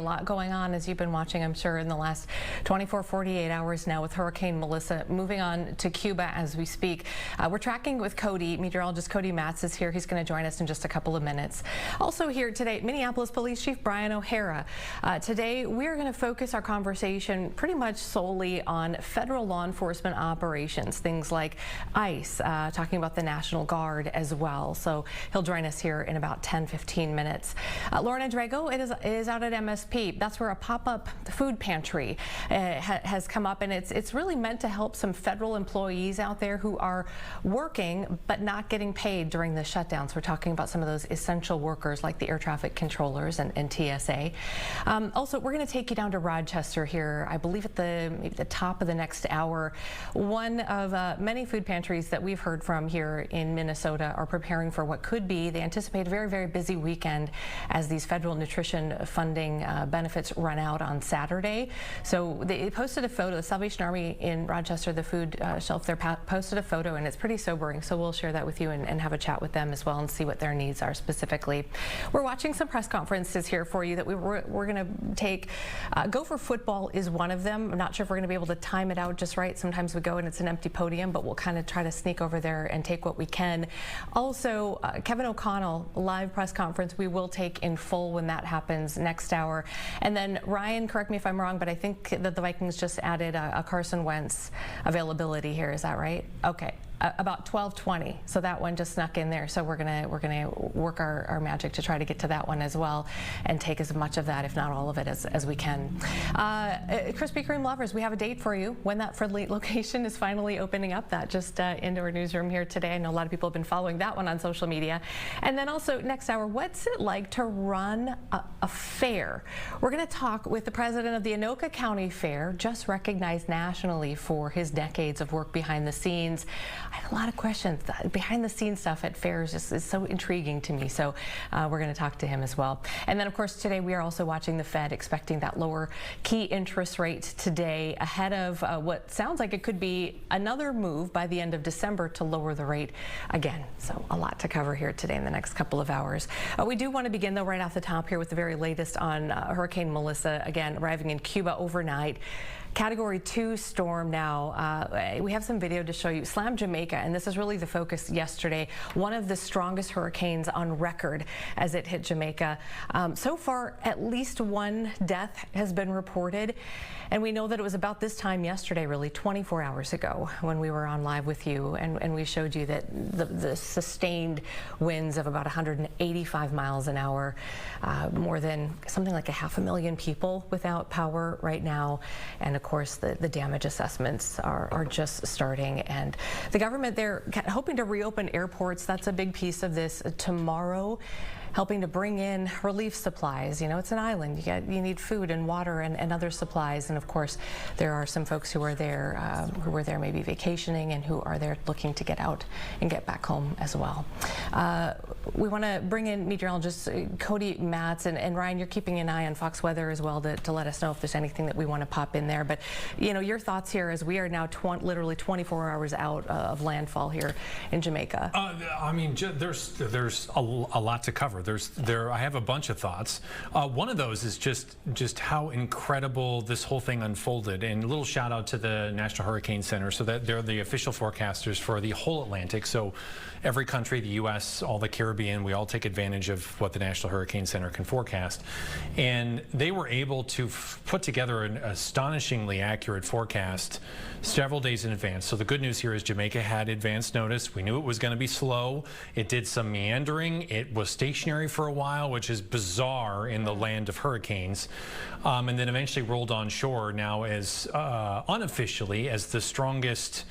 lot going on, as you've been watching, I'm sure, in the last 24, 48 hours now with Hurricane Melissa moving on to Cuba as we speak. We're tracking with Cody. Meteorologist Cody Matz is here. He's going to join us in just a couple of minutes. Also here today, Minneapolis Police Chief O'Hara. Today, we're going to focus our conversation pretty much solely on federal law enforcement operations, things like ICE, talking about the National Guard as well. So he'll join us here in about 10-15 minutes. Lorna Drago is out at MSP. That's where a pop-up food pantry has come up, and it's really meant to help some federal employees out there who are working but not getting paid during the shutdowns. We're talking about some of those essential workers like the air traffic controllers and TSA. Also, we're going to take you down to Rochester here, I believe at maybe the top of the next hour. One of many food pantries that we've heard from here in Minnesota are preparing for what could be, they anticipate a very, very busy weekend as these federal nutrition funding benefits run out on Saturday. So they posted a photo. The Salvation Army in Rochester, the food shelf there, posted a photo, and it's pretty sobering. So we'll share that with you and have a chat with them as well and see what their needs are specifically. We're watching some press conferences here for you that we're going to take. Gopher football is one of them. I'm not sure if we're going to be able to time it out just right. Sometimes we go and it's an empty podium, but we'll kind of try to sneak over there and take what we can. Also, Kevin O'Connell, live press conference, we will take in full when that happens next hour. And then Ryan, correct me if I'm wrong, but I think that the Vikings just added a Carson Wentz availability here. Is that right? Okay. About 12:20, so that one just snuck in there. So we're gonna work our magic to try to get to that one as well, and take as much of that, if not all of it, as we can. Krispy Kreme lovers, we have a date for you when that friendly location is finally opening up. That just indoor newsroom here today. I know a lot of people have been following that one on social media. And then also next hour, what's it like to run a fair? We're gonna talk with the president of the Anoka County Fair, just recognized nationally for his decades of work behind the scenes. I have a lot of questions. The behind the scenes stuff at fairs is so intriguing to me. So we're going to talk to him as well. And then, of course, today we are also watching the Fed, expecting that lower key interest rate today ahead of what sounds like it could be another move by the end of December to lower the rate again. So a lot to cover here today in the next couple of hours. We do want to begin, though, right off the top here with the very latest on Hurricane Melissa, again, arriving in Cuba overnight. Category 2 storm now. We have some video to show you. Slammed Jamaica, and this is really the focus yesterday. One of the strongest hurricanes on record as it hit Jamaica. So far, at least one death has been reported. And we know that it was about this time yesterday, really 24 hours ago, when we were on live with you, and we showed you that the sustained winds of about 185 miles an hour, more than something like 500,000 people without power right now. And of course, the damage assessments are just starting. And the government, they're hoping to reopen airports. That's a big piece of this tomorrow, helping to bring in relief supplies. You know, it's an island. You need food and water and other supplies. And of course, there are some folks who are there, who were there maybe vacationing and who are there looking to get out and get back home as well. We want to bring in meteorologist Cody Matz, and Ryan, you're keeping an eye on Fox Weather as well to let us know if there's anything that we want to pop in there. But you know, your thoughts here as we are now literally 24 hours out of landfall here in Jamaica. I mean, there's a lot to cover. I have a bunch of thoughts. One of those is just how incredible this whole thing unfolded, and a little shout out to the National Hurricane Center, so that they're the official forecasters for the whole Atlantic. So every country, the U.S., all the Caribbean, we all take advantage of what the National Hurricane Center can forecast. And they were able to put together an astonishingly accurate forecast several days in advance. So the good news here is Jamaica had advance notice. We knew it was going to be slow. It did some meandering. It was stationary for a while, which is bizarre in the land of hurricanes. And then eventually rolled on shore now as unofficially as the strongest,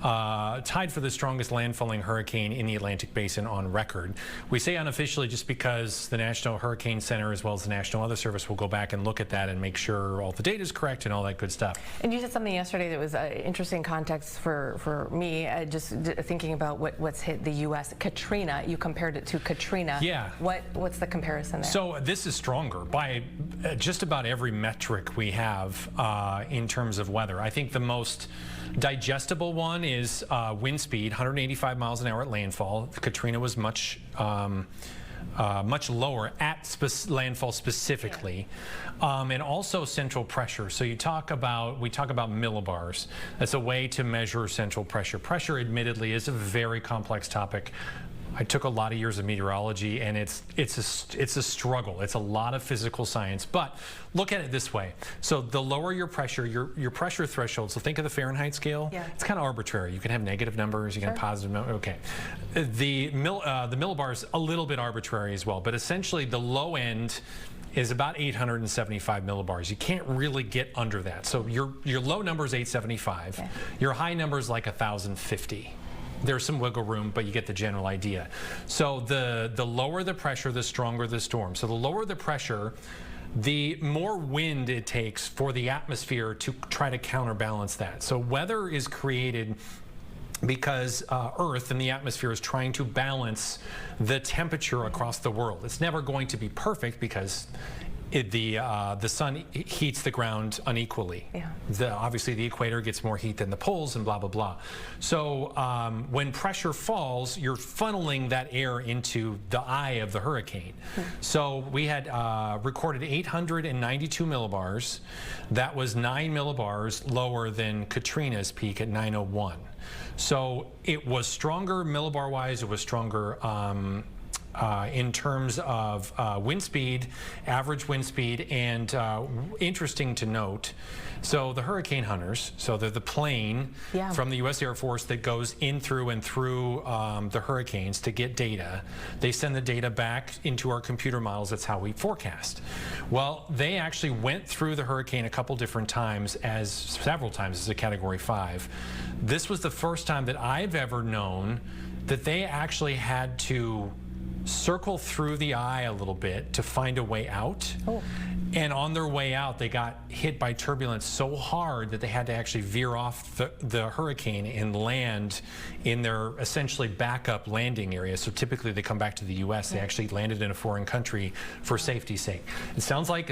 tied for the strongest landfalling hurricane in the Atlantic Basin on record. We say unofficially just because the National Hurricane Center as well as the National Weather Service will go back and look at that and make sure all the data is correct and all that good stuff. And you said something yesterday that was interesting context for me, just thinking about what's hit the U.S. Katrina. You compared it to Katrina. Yeah. What's the comparison there? So this is stronger by just about every metric we have in terms of weather. I think the most digestible one is wind speed, 185 miles an hour at landfall. Katrina was much much lower at landfall specifically, and also central pressure. So we talk about millibars. That's a way to measure central pressure. Pressure, admittedly, is a very complex topic. I took a lot of years of meteorology, and it's a struggle. It's a lot of physical science. But look at it this way. So the lower your pressure, your pressure threshold. So think of the Fahrenheit scale. Yeah. It's kind of arbitrary. You can have negative numbers. You can have positive numbers. Okay. The millibar is a little bit arbitrary as well. But essentially, the low end is about 875 millibars. You can't really get under that. So your low number is 875. Okay. Your high number is like 1,050. There's some wiggle room, but you get the general idea. So the lower the pressure, the stronger the storm. So the lower the pressure, the more wind it takes for the atmosphere to try to counterbalance that. So weather is created because Earth and the atmosphere is trying to balance the temperature across the world. It's never going to be perfect because the sun heats the ground unequally. Yeah. Obviously, the equator gets more heat than the poles, and blah, blah, blah. So when pressure falls, you're funneling that air into the eye of the hurricane. So we had recorded 892 millibars. That was 9 millibars lower than Katrina's peak at 901. So it was stronger millibar-wise. It was stronger in terms of wind speed, average wind speed, and interesting to note, so the hurricane hunters, so they're the plane from the U.S. Air Force that goes in through and through the hurricanes to get data. They send the data back into our computer models. That's how we forecast. Well, they actually went through the hurricane a couple different times, several times as a Category 5. This was the first time that I've ever known that they actually had to circle through the eye a little bit to find a way out. And on their way out, they got hit by turbulence so hard that they had to actually veer off the hurricane and land in their essentially backup landing area. So typically they come back to the U.S. They actually landed in a foreign country for safety's sake. It sounds like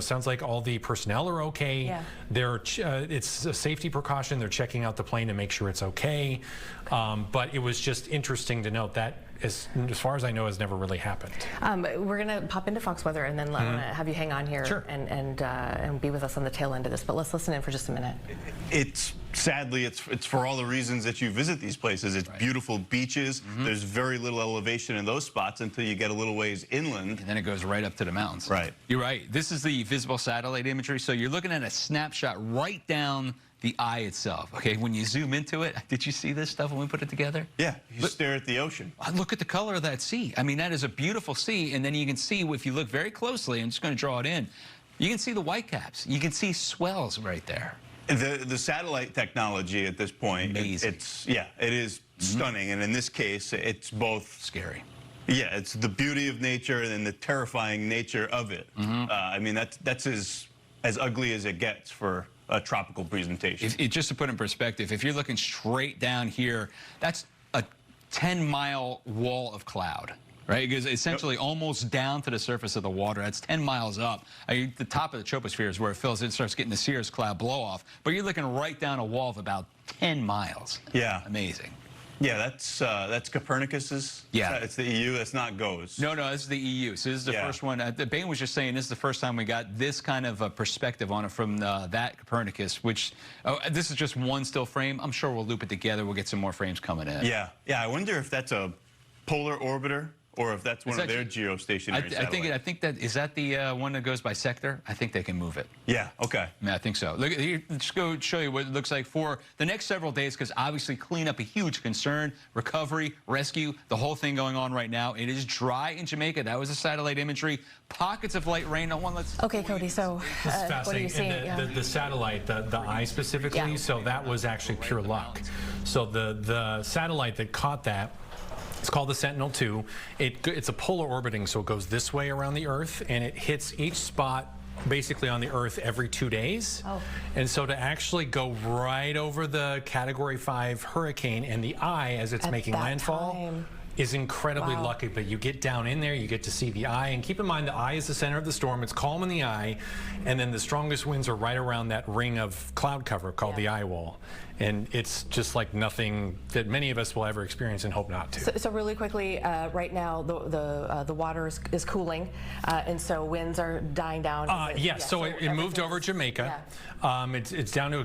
sounds like all the personnel are okay. It's a safety precaution. They're checking out the plane to make sure it's okay. But it was just interesting to note that, as far as I know, has never really happened. We're going to pop into Fox Weather, and then I'm going to have you hang on here and be with us on the tail end of this. But let's listen in for just a minute. Sadly, it's for all the reasons that you visit these places. It's beautiful beaches. There's very little elevation in those spots until you get a little ways inland. And then it goes right up to the mountains. Right. You're right. This is the visible satellite imagery. So you're looking at a snapshot right down the eye itself. Okay, when you zoom into it, did you see this stuff when we put it together? Yeah, you stare at the ocean. Look at the color of that sea. I mean, that is a beautiful sea, and then you can see, if you look very closely, I'm just going to draw it in, you can see the whitecaps. You can see swells right there. The satellite technology at this point, amazing. It is stunning, and in this case, it's both scary. Yeah, it's the beauty of nature and the terrifying nature of it. I mean, that's as ugly as it gets for a tropical presentation. Just to put in perspective, if you're looking straight down here, that's a 10-mile wall of cloud, right? Because essentially almost down to the surface of the water. That's 10 miles up. The top of the troposphere is where it fills in, starts getting the cirrus cloud blow off. But you're looking right down a wall of about 10 miles. Yeah. Amazing. Yeah, that's Copernicus's. Yeah. It's the EU. That's not GOES. No, this is the EU. So this is the first one. Bain was just saying this is the first time we got this kind of a perspective on it from that Copernicus, which this is just one still frame. I'm sure we'll loop it together. We'll get some more frames coming in. Yeah. I wonder if that's a polar orbiter, or if that's one of their geostationary satellites. I think that is that the one that goes by sector. I think they can move it. Yeah. Okay. Yeah, I think so. Look, here, let's go show you what it looks like for the next several days, because obviously cleanup a huge concern, recovery, rescue, the whole thing going on right now. It is dry in Jamaica. That was the satellite imagery. Pockets of light rain. Okay, Cody. So what are you seeing? The satellite, the eye specifically. So that was actually pure luck. So the satellite that caught that, it's called the Sentinel-2. It's a polar orbiting, so it goes this way around the Earth, and it hits each spot basically on the Earth every 2 days. And so to actually go right over the Category 5 hurricane and the eye as it's making landfall, is incredibly lucky, but you get down in there, you get to see the eye, and keep in mind the eye is the center of the storm. It's calm in the eye, and then the strongest winds are right around that ring of cloud cover called the eye wall. And it's just like nothing that many of us will ever experience and hope not to. So really quickly, right now the water is cooling, and so winds are dying down. Yes, so it moved over Jamaica. It's down to a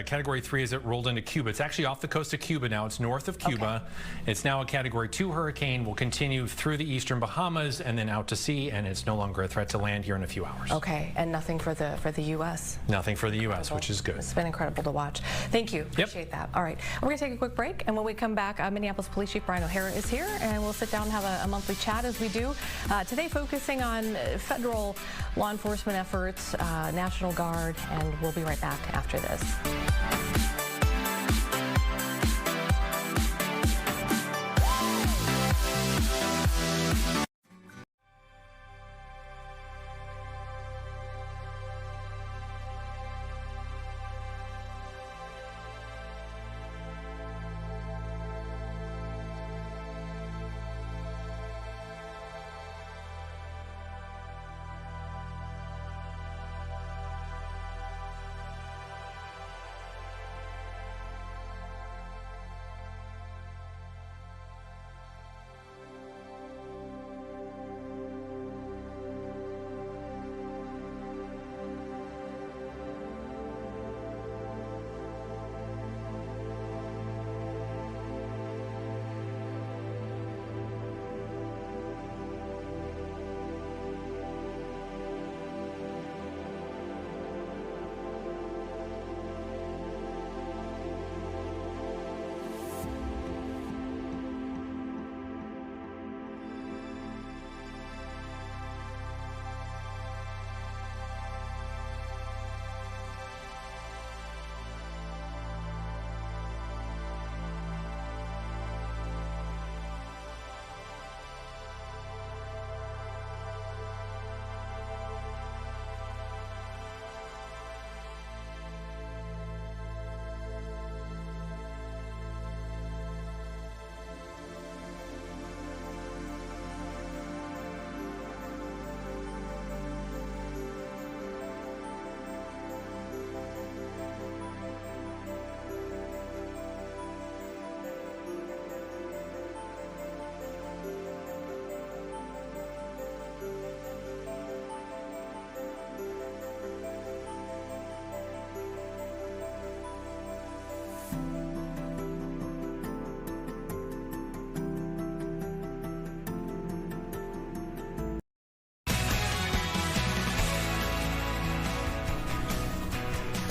Category 3 as it rolled into Cuba. It's actually off the coast of Cuba now. It's north of Cuba. It's now a Category 2 hurricane. Will continue through the eastern Bahamas and then out to sea, and it's no longer a threat to land here in a few hours. Okay, and nothing for the U.S. Nothing for the U.S., which is good. It's been incredible to watch. Thank you. Appreciate that. All right, we're going to take a quick break, and when we come back, Minneapolis Police Chief Brian O'Hara is here, and we'll sit down and have a monthly chat as we do. Today, focusing on federal law enforcement efforts, National Guard, and we'll be right back after this.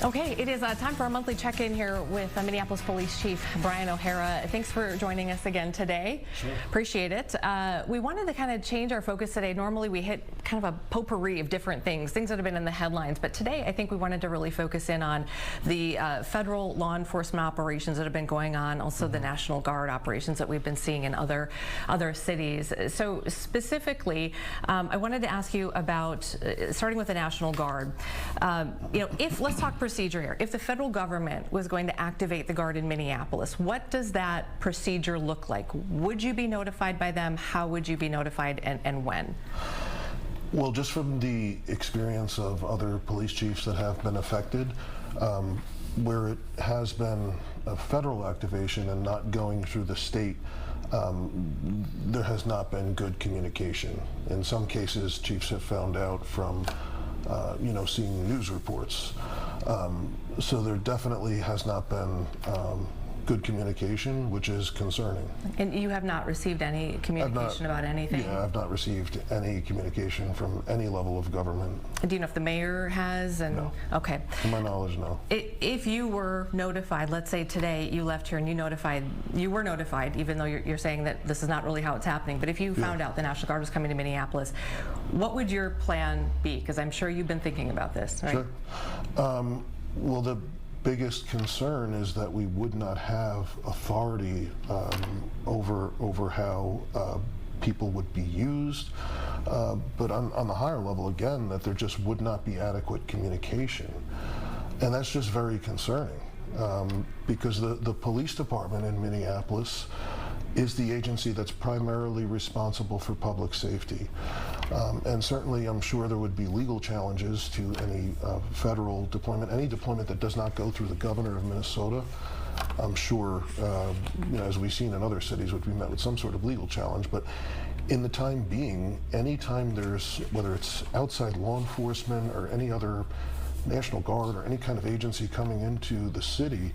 Okay, it is time for our monthly check-in here with Minneapolis Police Chief Brian O'Hara. Thanks for joining us again today. Sure. Appreciate it. We wanted to kind of change our focus today. Normally we hit kind of a potpourri of different things that have been in the headlines, but today I think we wanted to really focus in on the federal law enforcement operations that have been going on, also the National Guard operations that we've been seeing in other cities. So specifically, I wanted to ask you about, starting with the National Guard, let's talk procedure here. If the federal government was going to activate the Guard in Minneapolis, what does that procedure look like? Would you be notified by them? How would you be notified, and when? Well, just from the experience of other police chiefs that have been affected, where it has been a federal activation and not going through the state, there has not been good communication. In some cases, chiefs have found out from seeing news reports. So there definitely has not been good communication, which is concerning. And you have not received any communication about anything? Yeah, I've not received any communication from any level of government. Do you know if the mayor has? No. Okay. To my knowledge, no. If you were notified, let's say today you left here and you were notified, even though you're saying that this is not really how it's happening, but if you found out the National Guard was coming to Minneapolis, what would your plan be? Because I'm sure you've been thinking about this, right? Sure. Well, the biggest concern is that we would not have authority over how people would be used, but on the higher level, again, that there just would not be adequate communication. And that's just very concerning, because the police department in Minneapolis is the agency that's primarily responsible for public safety. And certainly I'm sure there would be legal challenges to any federal deployment, any deployment that does not go through the governor of Minnesota. I'm sure, as we've seen in other cities, would be met with some sort of legal challenge. But in the time being, anytime there's, whether it's outside law enforcement or any other National Guard or any kind of agency coming into the city,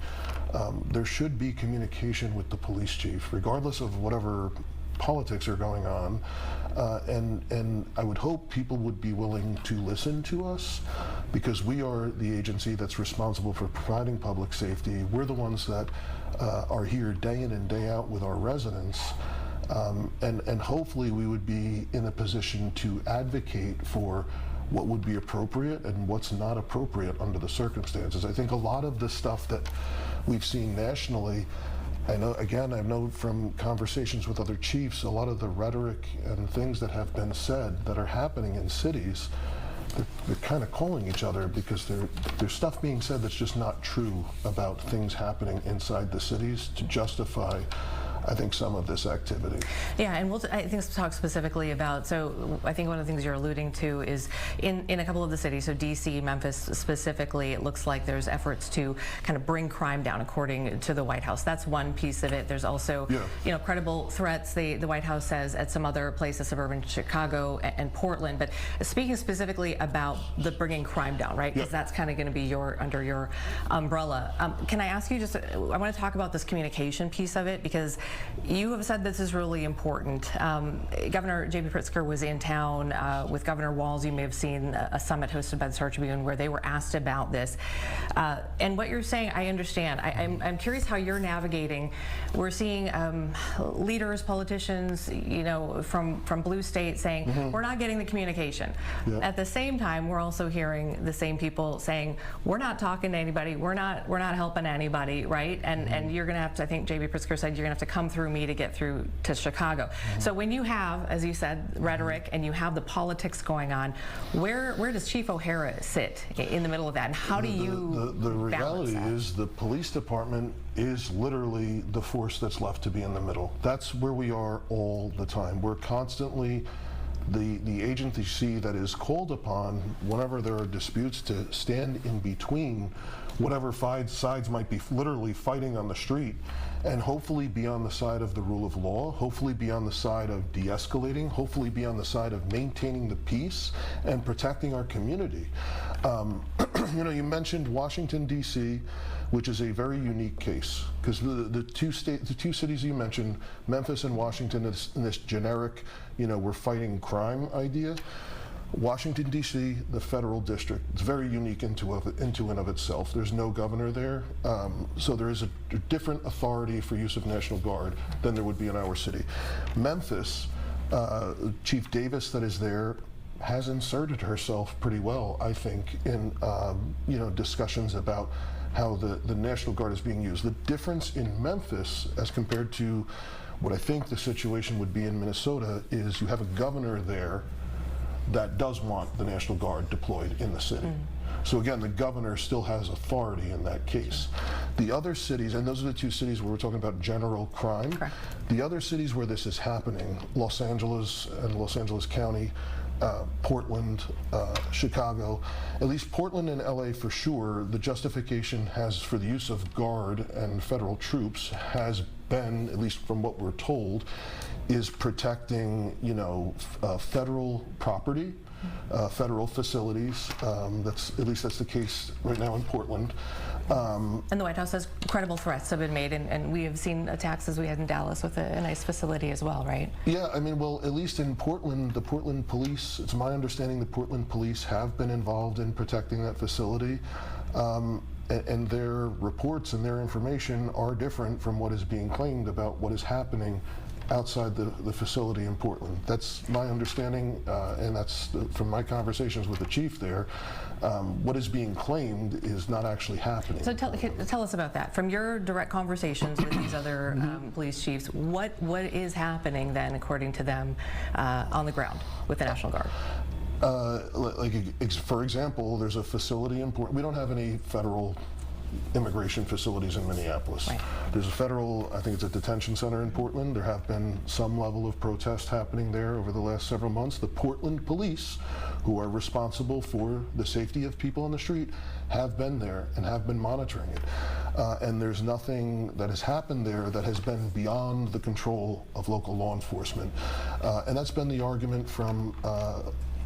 there should be communication with the police chief, regardless of whatever politics are going on. And I would hope people would be willing to listen to us, because we are the agency that's responsible for providing public safety. We're the ones that are here day in and day out with our residents. And hopefully we would be in a position to advocate for what would be appropriate and what's not appropriate under the circumstances. I think a lot of the stuff that we've seen nationally, I know from conversations with other chiefs, a lot of the rhetoric and things that have been said that are happening in cities, they're kind of calling each other, because there's stuff being said that's just not true about things happening inside the cities to justify, I think, some of this activity. Yeah, and I think we'll talk specifically about, so I think one of the things you're alluding to is in a couple of the cities, so DC, Memphis specifically, it looks like there's efforts to kind of bring crime down, according to the White House. That's one piece of it. There's also, credible threats, the White House says, at some other places, suburban Chicago and Portland. But speaking specifically about the bringing crime down, right? Because that's kind of going to be under your umbrella. Can I ask you I want to talk about this communication piece of it, because you have said this is really important. Governor J.B. Pritzker was in town with Governor Walz. You may have seen a summit hosted by the Star Tribune where they were asked about this. And what you're saying, I understand. I'm curious how you're navigating. We're seeing leaders, politicians, from blue states saying, we're not getting the communication. At the same time, we're also hearing the same people saying, we're not talking to anybody, we're not helping anybody, right? And you're going to have to, I think J.B. Pritzker said, you're going to have to come through me to get through to Chicago. So when you have, as you said, rhetoric, and you have the politics going on, where does Chief O'Hara sit in the middle of that, and how do you the balance reality that? is the police department is literally the force that's left to be in the middle. That's where we are all the time. We're constantly the agency that is called upon whenever there are disputes to stand in between whatever sides might be literally fighting on the street, and hopefully be on the side of the rule of law, hopefully be on the side of de-escalating, hopefully be on the side of maintaining the peace and protecting our community. You mentioned Washington, D.C., which is a very unique case, because the two cities you mentioned, Memphis and Washington, is in this generic, we're fighting crime idea. Washington, D.C., the federal district, it's very unique into and of itself. There's no governor there, so there is a different authority for use of National Guard than there would be in our city. Memphis, Chief Davis that is there has inserted herself pretty well, I think, in discussions about how the National Guard is being used. The difference in Memphis as compared to what I think the situation would be in Minnesota is you have a governor there that does want the National Guard deployed in the city. So again, the governor still has authority in that case. The other cities, and those are the two cities where we're talking about general crime. Correct. The other cities where this is happening, Los Angeles and Los Angeles County, Portland, Chicago, at least Portland and LA for sure, the justification for the use of Guard and federal troops has been, at least from what we're told, is protecting, federal property, federal facilities. That's the case right now in Portland. And the White House says credible threats have been made, and we have seen attacks as we had in Dallas with a nice facility as well, right? Yeah, at least in Portland, the Portland police, it's my understanding the Portland police have been involved in protecting that facility. And their reports and their information are different from what is being claimed about what is happening outside the facility in Portland. That's my understanding, and that's from my conversations with the chief there. What is being claimed is not actually happening. So tell us about that. From your direct conversations with these other police chiefs, what is happening then, according to them, on the ground with the National Guard? For example, there's a facility in Portland. We don't have any federal immigration facilities in Minneapolis. Right. There's a federal, I think it's a detention center in Portland. There have been some level of protest happening there over the last several months. The Portland police, who are responsible for the safety of people on the street, have been there and have been monitoring it. And there's nothing that has happened there that has been beyond the control of local law enforcement. And that's been the argument from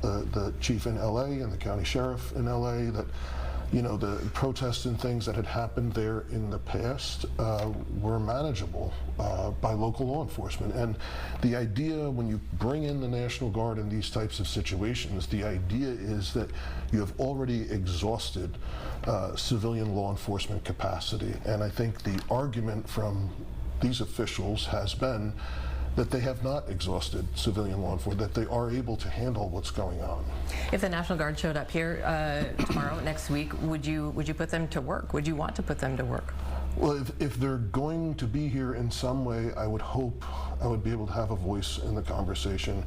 the chief in LA and the county sheriff in LA, that the protests and things that had happened there in the past were manageable by local law enforcement. And the idea, when you bring in the National Guard in these types of situations, the idea is that you have already exhausted civilian law enforcement capacity. And I think the argument from these officials has been that they have not exhausted civilian law enforcement, that they are able to handle what's going on. If the National Guard showed up here tomorrow, next week, would you put them to work? Would you want to put them to work? Well, if they're going to be here in some way, I would hope I would be able to have a voice in the conversation.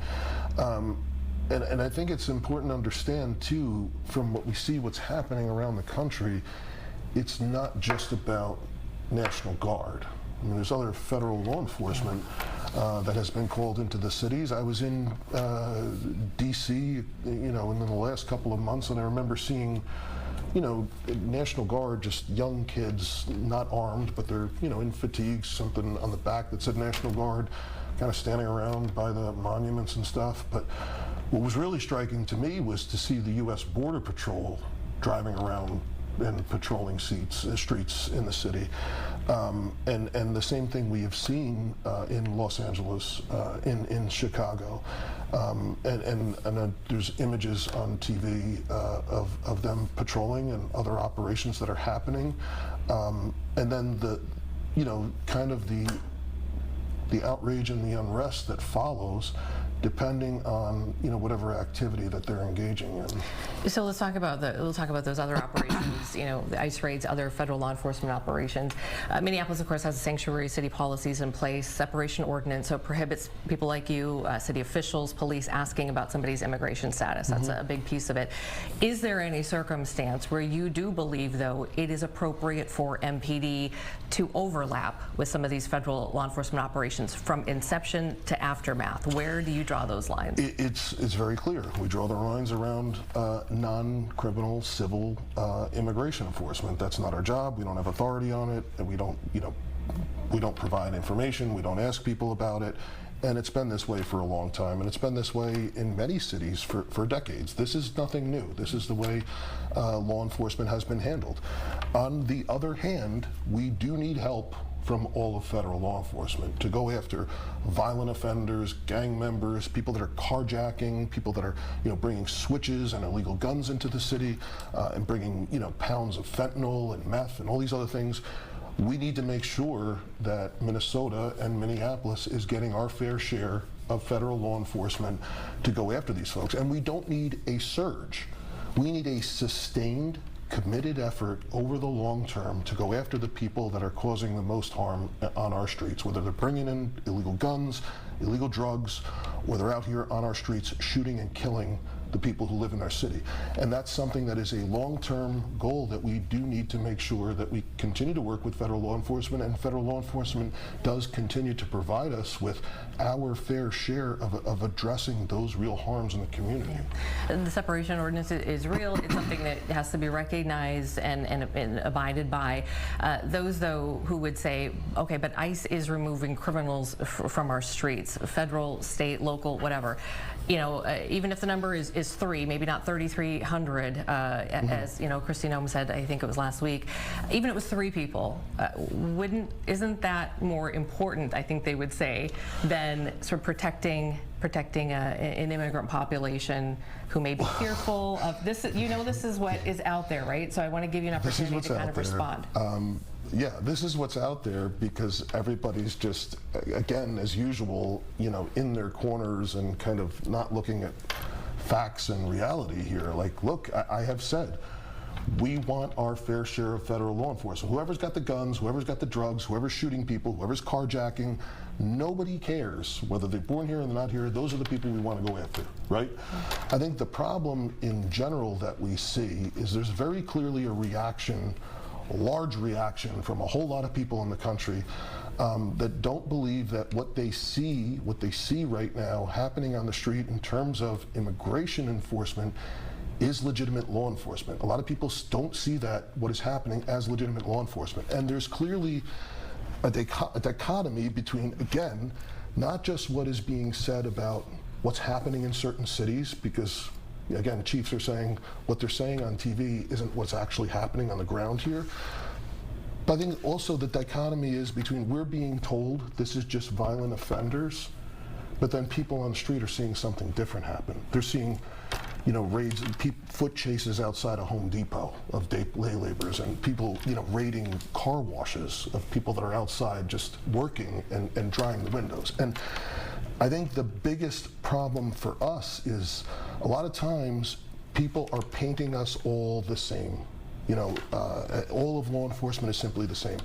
And I think it's important to understand, too, from what we see what's happening around the country, it's not just about National Guard. I mean, there's other federal law enforcement that has been called into the cities. I was in D.C., in the last couple of months, and I remember seeing, National Guard, just young kids, not armed, but they're, in fatigues, something on the back that said National Guard, kind of standing around by the monuments and stuff. But what was really striking to me was to see the U.S. Border Patrol driving around and patrolling streets in the city. And the same thing we have seen in Los Angeles, in Chicago. And there's images on TV of them patrolling and other operations that are happening. And then kind of the outrage and the unrest that follows, depending on whatever activity that they're engaging in. So let's talk about those other operations. The ICE raids, other federal law enforcement operations. Minneapolis, of course, has sanctuary city policies in place, separation ordinance, so it prohibits people like you, city officials, police, asking about somebody's immigration status. That's a big piece of it. Is there any circumstance where you do believe, though, it is appropriate for MPD to overlap with some of these federal law enforcement operations from inception to aftermath? Where do you draw those lines? It's very clear. We draw the lines around non-criminal civil immigration enforcement. That's not our job. We don't have authority on it, and we don't provide information. We don't ask people about it. And it's been this way for a long time, and it's been this way in many cities for decades. This is nothing new. This is the way law enforcement has been handled. On the other hand, we do need help from all of federal law enforcement to go after violent offenders, gang members, people that are carjacking, people that are bringing switches and illegal guns into the city, and bringing pounds of fentanyl and meth and all these other things. We need to make sure that Minnesota and Minneapolis is getting our fair share of federal law enforcement to go after these folks. And we don't need a surge. We need a sustained, committed effort over the long term to go after the people that are causing the most harm on our streets, whether they're bringing in illegal guns, illegal drugs, or they're out here on our streets shooting and killing the people who live in our city. And that's something that is a long-term goal that we do need to make sure that we continue to work with federal law enforcement, and federal law enforcement does continue to provide us with our fair share of addressing those real harms in the community. Yeah. The separation ordinance is real. It's something that has to be recognized and abided by. Those, though, who would say, okay, but ICE is removing criminals from our streets, federal, state, local, whatever. Even if the number is 3, maybe not 3,300, as Christine Ohm said, I think it was last week. Even if it was 3 people, isn't that more important, I think they would say, than sort of protecting an immigrant population who may be fearful of this? This is what is out there, right? So I want to give you an opportunity to kind of respond. Yeah, this is what's out there because everybody's just, again, as usual, in their corners and kind of not looking at facts and reality here. Like, look, I have said, we want our fair share of federal law enforcement. Whoever's got the guns, whoever's got the drugs, whoever's shooting people, whoever's carjacking, nobody cares whether they're born here or they're not here. Those are the people we want to go after, right? I think the problem in general that we see is there's very clearly a reaction large reaction from a whole lot of people in the country that don't believe that what they see right now happening on the street in terms of immigration enforcement is legitimate law enforcement. A lot of people don't see that, what is happening, as legitimate law enforcement. And there's clearly a dichotomy between, again, not just what is being said about what's happening in certain cities, because again, chiefs are saying what they're saying on TV isn't what's actually happening on the ground here. But I think also the dichotomy is between we're being told this is just violent offenders, but then people on the street are seeing something different happen. They're seeing, raids, foot chases outside a Home Depot of day laborers, and people, raiding car washes of people that are outside just working and drying the windows. And I think the biggest problem for us is a lot of times people are painting us all the same. All of law enforcement is simply the same.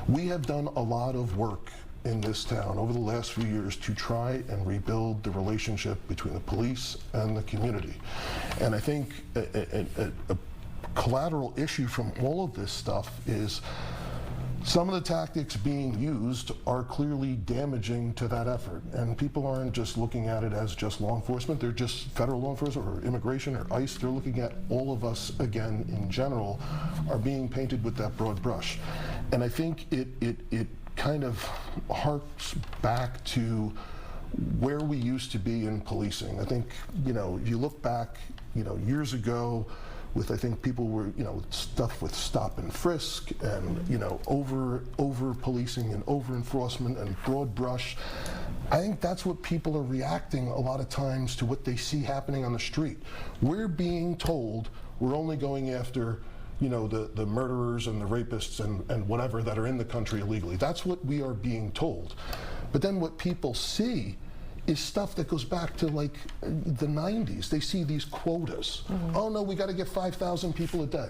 We have done a lot of work in this town over the last few years to try and rebuild the relationship between the police and the community. And I think a collateral issue from all of this stuff is some of the tactics being used are clearly damaging to that effort. And people aren't just looking at it as just law enforcement, they're just federal law enforcement or immigration or ICE. They're looking at all of us, again, in general, are being painted with that broad brush. And I think it kind of harks back to where we used to be in policing. I think, if you look back, years ago, with, I think people were, stuff with stop and frisk and, over policing and over enforcement and broad brush. I think that's what people are reacting a lot of times to what they see happening on the street. We're being told we're only going after, the murderers and the rapists and whatever that are in the country illegally. That's what we are being told. But then what people see is stuff that goes back to like the 90s. They see these quotas. Oh no, we got to get 5,000 people a day.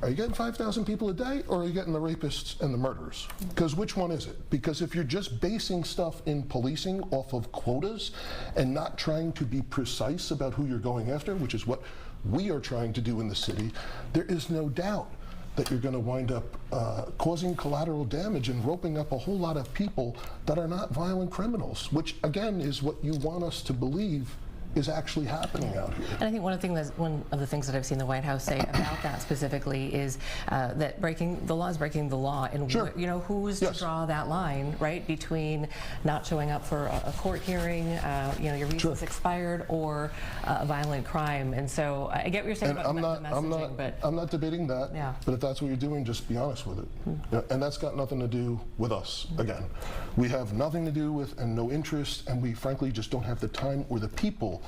Are you getting 5,000 people a day, or are you getting the rapists and the murderers? Because which one is it? Because if you're just basing stuff in policing off of quotas and not trying to be precise about who you're going after, which is what we are trying to do in the city, there is no doubt that you're going to wind up causing collateral damage and roping up a whole lot of people that are not violent criminals, which again is what you want us to believe is actually happening out here. And I think one of the things that I've seen the White House say about that specifically is that breaking the law is breaking the law, and Sure. Who's to draw that line, right, between not showing up for a court hearing, your visa's expired, or a violent crime. And so I get what you're saying about the messaging, but I'm not debating that. Yeah. But if that's what you're doing, just be honest with it. And that's got nothing to do with us. Again, we have nothing to do with and no interest, and we frankly just don't have the time or the people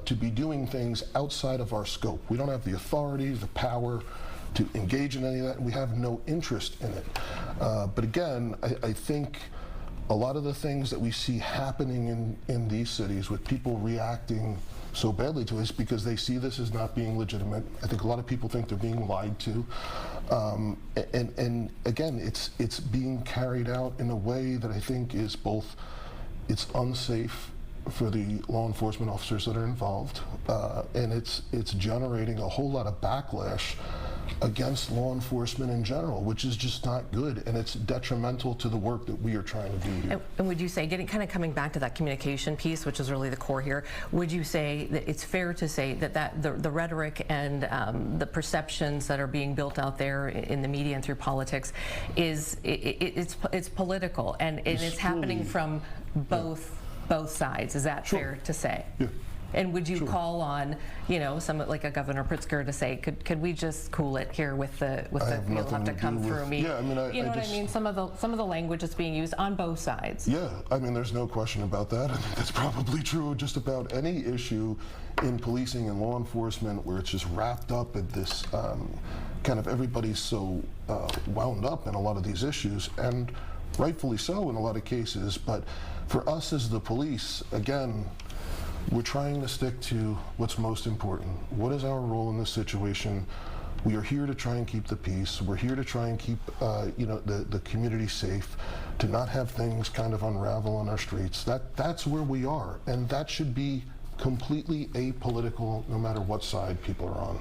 to be doing things outside of our scope. We don't have the authority, the power to engage in any of that, and we have no interest in it. But again, I think a lot of the things that we see happening in these cities with people reacting so badly to us because they see this as not being legitimate. I think a lot of people think they're being lied to. And again, it's being carried out in a way that I think is both, it's unsafe for the law enforcement officers that are involved, and it's generating a whole lot of backlash against law enforcement in general, which is just not good, and it's detrimental to the work that we are trying to do here. And would you say, coming back to that communication piece, which is really the core here, would you say that it's fair to say that the rhetoric and the perceptions that are being built out there in the media and through politics it's political, and it's happening from both sides? Is that fair to say? Yeah. And would you call on, someone like a Governor Pritzker to say, could we just cool it here with the you'll have to come through me? Yeah, I mean, you know what I mean? Some of the language that's being used on both sides. Yeah, I mean, there's no question about that. I think that's probably true just about any issue in policing and law enforcement where it's just wrapped up in this kind of everybody's so wound up in a lot of these issues, and rightfully so in a lot of cases. But for us as the police, again, we're trying to stick to what's most important. What is our role in this situation? We are here to try and keep the peace. We're here to try and keep the community safe, to not have things kind of unravel on our streets. That's where we are, and that should be completely apolitical no matter what side people are on.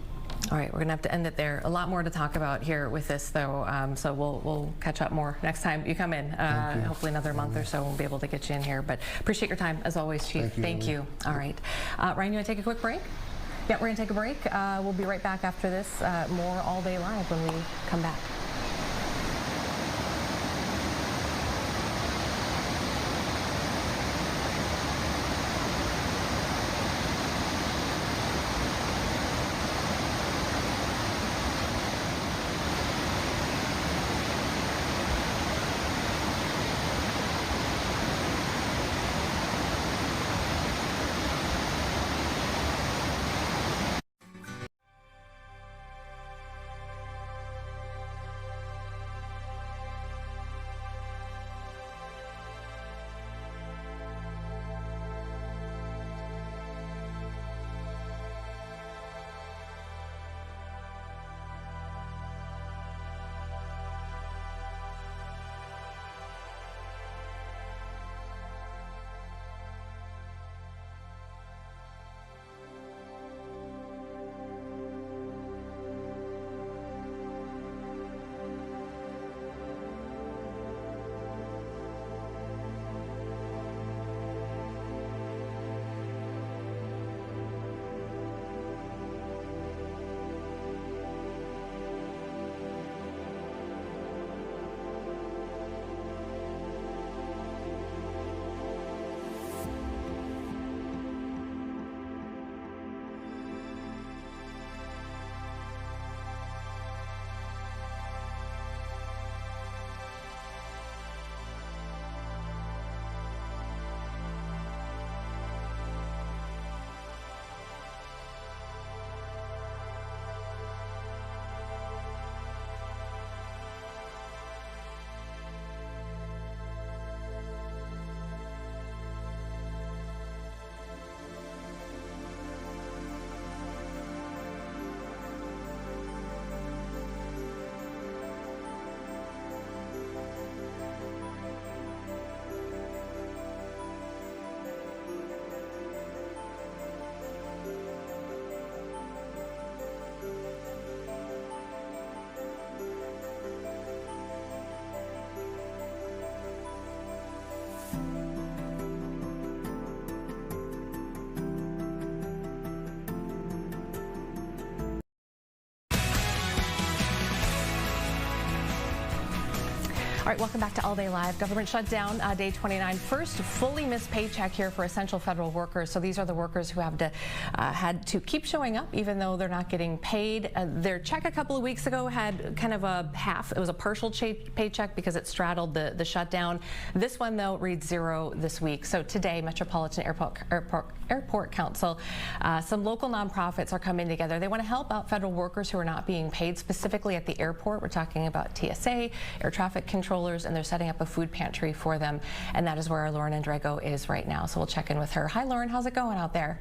All right, we're gonna have to end it there. A lot more to talk about here with this, though. So we'll catch up more next time you come in. Hopefully another month or so we'll be able to get you in here. But appreciate your time as always, Chief. Thank you. All right, Ryan, you want to take a quick break? Yeah, we're gonna take a break. We'll be right back after this. More All Day Live when we come back. All right, welcome back to All Day Live. Government shutdown, day 29. First fully missed paycheck here for essential federal workers. So these are the workers who have to had to keep showing up even though they're not getting paid. Their check a couple of weeks ago had kind of a half. It was a partial paycheck because it straddled the shutdown. This one, though, reads zero this week. So today, Metropolitan Airport Council, some local nonprofits are coming together. They want to help out federal workers who are not being paid, specifically at the airport. We're talking about TSA, air traffic controllers, and they're setting up a food pantry for them. And that is where our Lauren Andrego is right now. So we'll check in with her. Hi, Lauren. How's it going out there?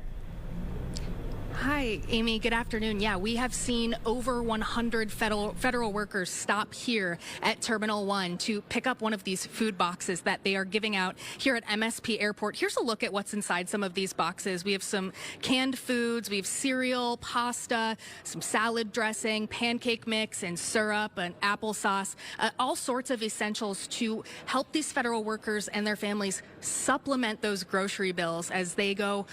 Hi, Amy. Good afternoon. Yeah, we have seen over 100 federal workers stop here at Terminal 1 to pick up one of these food boxes that they are giving out here at MSP Airport. Here's a look at what's inside some of these boxes. We have some canned foods, we have cereal, pasta, some salad dressing, pancake mix and syrup and applesauce, all sorts of essentials to help these federal workers and their families supplement those grocery bills as they go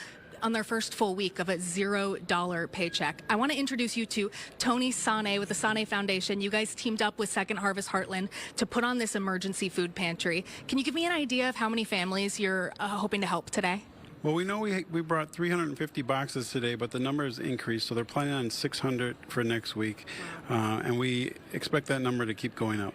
on their first full week of a $0 paycheck. I want to introduce you to Tony Sane with the Sane Foundation. You guys teamed up with Second Harvest Heartland to put on this emergency food pantry. Can you give me an idea of how many families you're hoping to help today? Well, we know we brought 350 boxes today, but the number has increased, so they're planning on 600 for next week, and we expect that number to keep going up.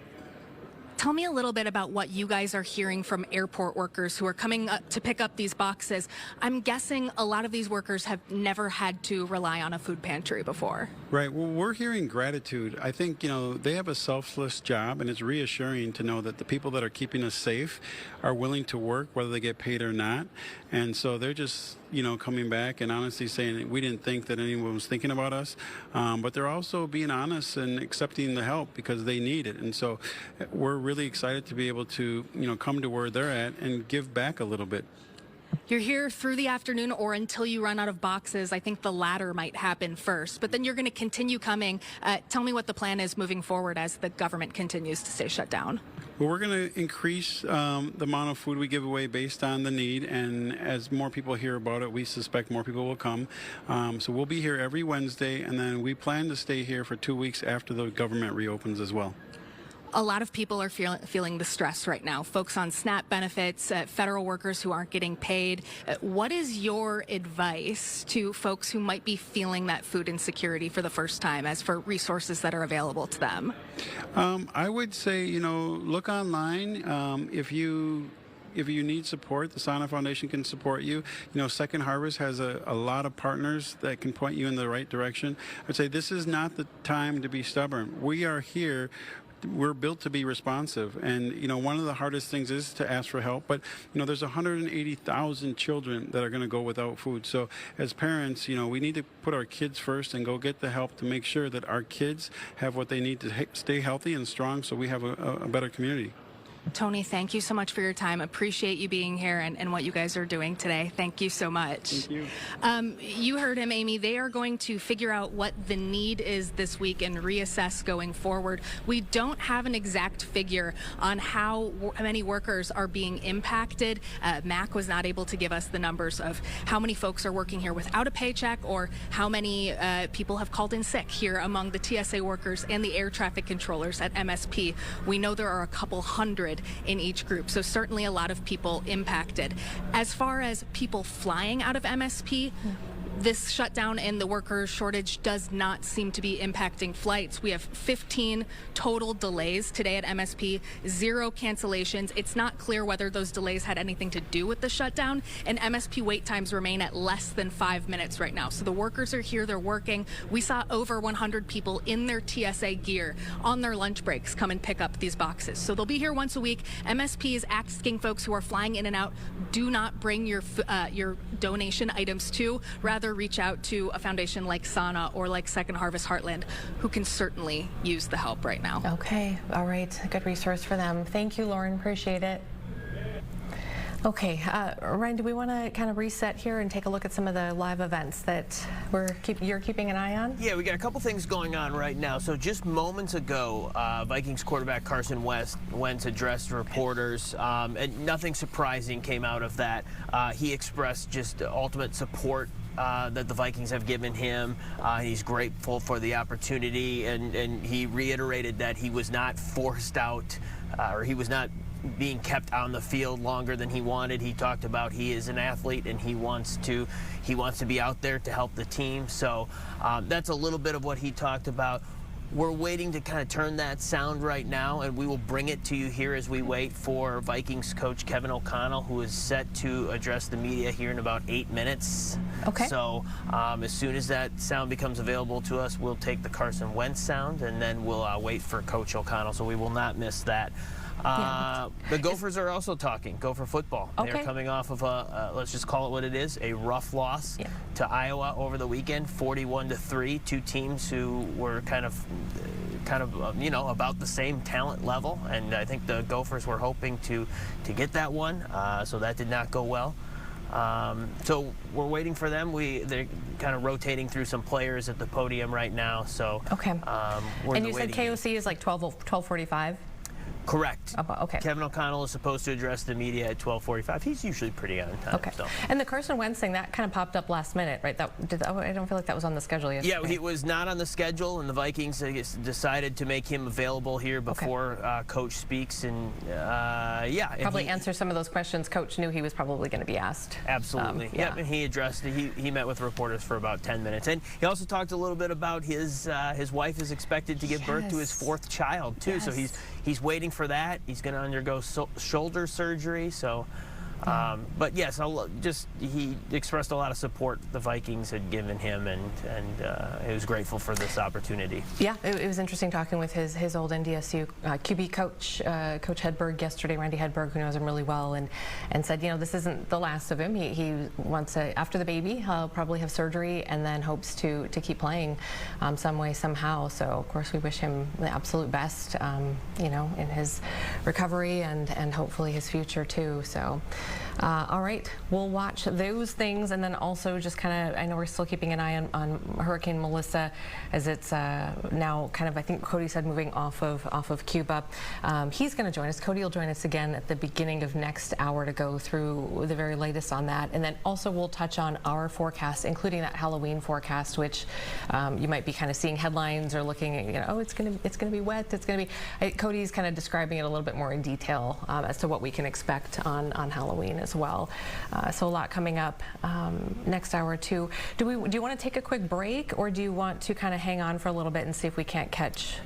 Tell me a little bit about what you guys are hearing from airport workers who are coming up to pick up these boxes. I'm guessing a lot of these workers have never had to rely on a food pantry before. Right. Well, we're hearing gratitude. I think, they have a selfless job, and it's reassuring to know that the people that are keeping us safe are willing to work, whether they get paid or not. And so they're just, coming back and honestly saying we didn't think that anyone was thinking about us. But they're also being honest and accepting the help because they need it. And so we're really excited to be able to, come to where they're at and give back a little bit. You're here through the afternoon or until you run out of boxes. I think the latter might happen first, but then you're going to continue coming. Tell me what the plan is moving forward as the government continues to stay shut down. Well, we're going to increase the amount of food we give away based on the need, and as more people hear about it, we suspect more people will come. So we'll be here every Wednesday, and then we plan to stay here for 2 weeks after the government reopens as well. A lot of people are feeling the stress right now. Folks on SNAP benefits, federal workers who aren't getting paid. What is your advice to folks who might be feeling that food insecurity for the first time as for resources that are available to them? I would say, look online. If you need support, the Sana Foundation can support you. Second Harvest has a lot of partners that can point you in the right direction. I'd say this is not the time to be stubborn. We are here. We're built to be responsive, and one of the hardest things is to ask for help, but there's 180,000 children that are going to go without food. So as parents, we need to put our kids first and go get the help to make sure that our kids have what they need to stay healthy and strong, so we have a better community. Tony, thank you so much for your time. Appreciate you being here and what you guys are doing today. Thank you so much. Thank you. You heard him, Amy. They are going to figure out what the need is this week and reassess going forward. We don't have an exact figure on how many workers are being impacted. Mac was not able to give us the numbers of how many folks are working here without a paycheck or how many people have called in sick here among the TSA workers and the air traffic controllers at MSP. We know there are a couple hundred in each group, so certainly a lot of people impacted. As far as people flying out of MSP, this shutdown and the worker shortage does not seem to be impacting flights. We have 15 total delays today at MSP, 0 cancellations. It's not clear whether those delays had anything to do with the shutdown, and MSP wait times remain at less than 5 minutes right now. So the workers are here, they're working. We saw over 100 people in their TSA gear on their lunch breaks come and pick up these boxes. So they'll be here once a week. MSP is asking folks who are flying in and out, do not bring your donation items too. Rather, reach out to a foundation like Sana or like Second Harvest Heartland, who can certainly use the help right now. Okay, all right, good resource for them. Thank you, Lauren, appreciate it. Okay, Ryan, do we want to kind of reset here and take a look at some of the live events that you're keeping an eye on? Yeah, we got a couple things going on right now. So just moments ago, Vikings quarterback Carson Wentz addressed reporters, and nothing surprising came out of that. He expressed just ultimate support that the Vikings have given him. He's grateful for the opportunity, and he reiterated that he was not forced out, or he was not being kept on the field longer than he wanted. He talked about he is an athlete and he wants to be out there to help the team. So that's a little bit of what he talked about. We're waiting to kind of turn that sound right now, and we will bring it to you here as we wait for Vikings coach Kevin O'Connell, who is set to address the media here in about 8 minutes. Okay. So as soon as that sound becomes available to us, we'll take the Carson Wentz sound, and then we'll wait for Coach O'Connell, so we will not miss that. The Gophers are also talking Gopher football. Okay. They're coming off of let's just call it what it is, a rough loss to Iowa over the weekend, 41-3. Two teams who were kind of about the same talent level, and I think the Gophers were hoping to get that one, so that did not go well. So we're waiting for them. They're kind of rotating through some players at the podium right now. So okay. And you said KOC is like 12:45. Correct. Okay. Kevin O'Connell is supposed to address the media at 12:45. He's usually pretty on time. Okay. So. And the Carson Wentz thing, that kind of popped up last minute, right? I don't feel like that was on the schedule yesterday. Yeah, he was not on the schedule, and the Vikings decided to make him available here before Coach speaks. And probably answer some of those questions Coach knew he was probably going to be asked. Absolutely. And he addressed it. He met with reporters for about 10 minutes, and he also talked a little bit about his wife is expected to give birth to his 4th child too. So he's waiting for that. He's going to undergo shoulder surgery. So, but yes, he expressed a lot of support the Vikings had given him, and he was grateful for this opportunity. Yeah, it was interesting talking with his old NDSU QB coach, Coach Hedberg yesterday, Randy Hedberg, who knows him really well, and said, this isn't the last of him. He wants to, after the baby, he'll probably have surgery and then hopes to keep playing some way, somehow. So, of course, we wish him the absolute best, in his recovery and hopefully his future, too. So. All right, we'll watch those things, and then also just kind of, I know we're still keeping an eye on Hurricane Melissa, as it's now kind of, I think Cody said, moving off of Cuba. He's going to join us. Cody will join us again at the beginning of next hour to go through the very latest on that, and then also we'll touch on our forecast, including that Halloween forecast, which you might be kind of seeing headlines or looking at, you know, oh, it's going to be wet. It's going to be. Cody's kind of describing it a little bit more in detail as to what we can expect on Halloween as well. So a lot coming up next hour too. Do you want to take a quick break, or do you want to kind of hang on for a little bit and see if we can't catch?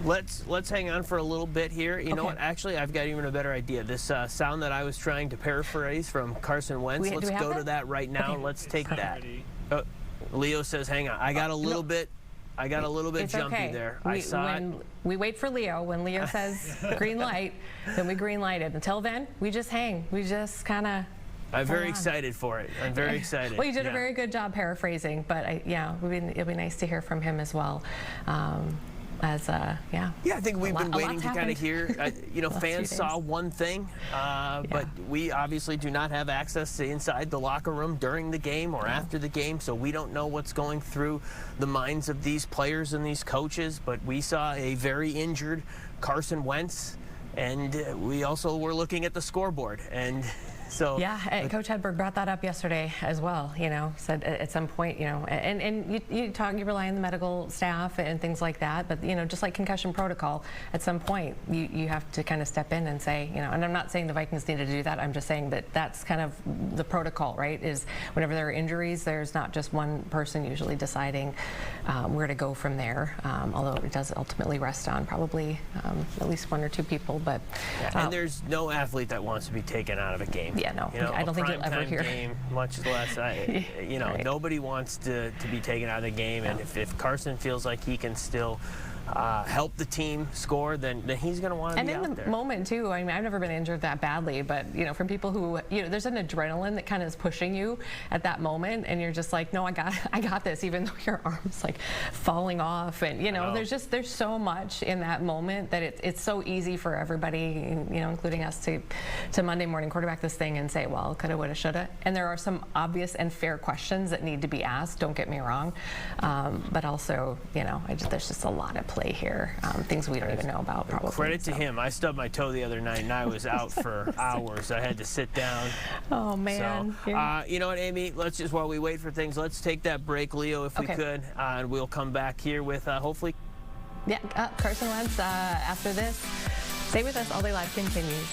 Let's hang on for a little bit here. You know what? Actually, I've got even a better idea. This sound that I was trying to paraphrase from Carson Wentz. Let's go to that right now. Okay. Let's take that. Leo says, "Hang on. I got a little bit." I got a little bit jumpy there. I saw it. We wait for Leo. When Leo says green light, then we green light it. Until then, we just hang. We just kind of. I'm very excited for it. I'm very excited. Well, you did a very good job paraphrasing, but yeah, it'll be nice to hear from him as well. Yeah, I think we've been waiting to kind of hear. You know, fans saw one thing, but we obviously do not have access to inside the locker room during the game or after the game, so we don't know what's going through the minds of these players and these coaches. But we saw a very injured Carson Wentz, and we also were looking at the scoreboard, and. So, yeah, Coach Hedberg brought that up yesterday as well. You know, said at some point, you know, and you rely on the medical staff and things like that. But you know, just like concussion protocol, at some point you have to kind of step in and say, you know. And I'm not saying the Vikings needed to do that. I'm just saying that that's kind of the protocol, right? Is whenever there are injuries, there's not just one person usually deciding where to go from there. Although it does ultimately rest on probably at least one or two people. But and there's no athlete that wants to be taken out of a game. Yeah, no, you know, I don't think you'll ever hear. Game, much less, you know, nobody wants to be taken out of the game. And if Carson feels like he can still help the team score, then he's going to want to be out there. And in the moment too, I mean, I've never been injured that badly, but you know, from people who, you know, there's an adrenaline that kind of is pushing you at that moment, and you're just like, no, I got this, even though your arm's like falling off, and you know, there's so much in that moment that it's so easy for everybody, you know, including us, to Monday morning quarterback this thing and say, well, coulda, woulda, shoulda. And there are some obvious and fair questions that need to be asked. Don't get me wrong, but also, you know, there's just a lot of play here, things we don't even know about probably. Credit to him. I stubbed my toe the other night and I was out for hours. I had to sit down. Oh man. So, you know what, Amy, let's just, while we wait for things, let's take that break, Leo, if we could, and we'll come back here with hopefully. Yeah, Carson Wentz after this. Stay with us. All Day Live continues.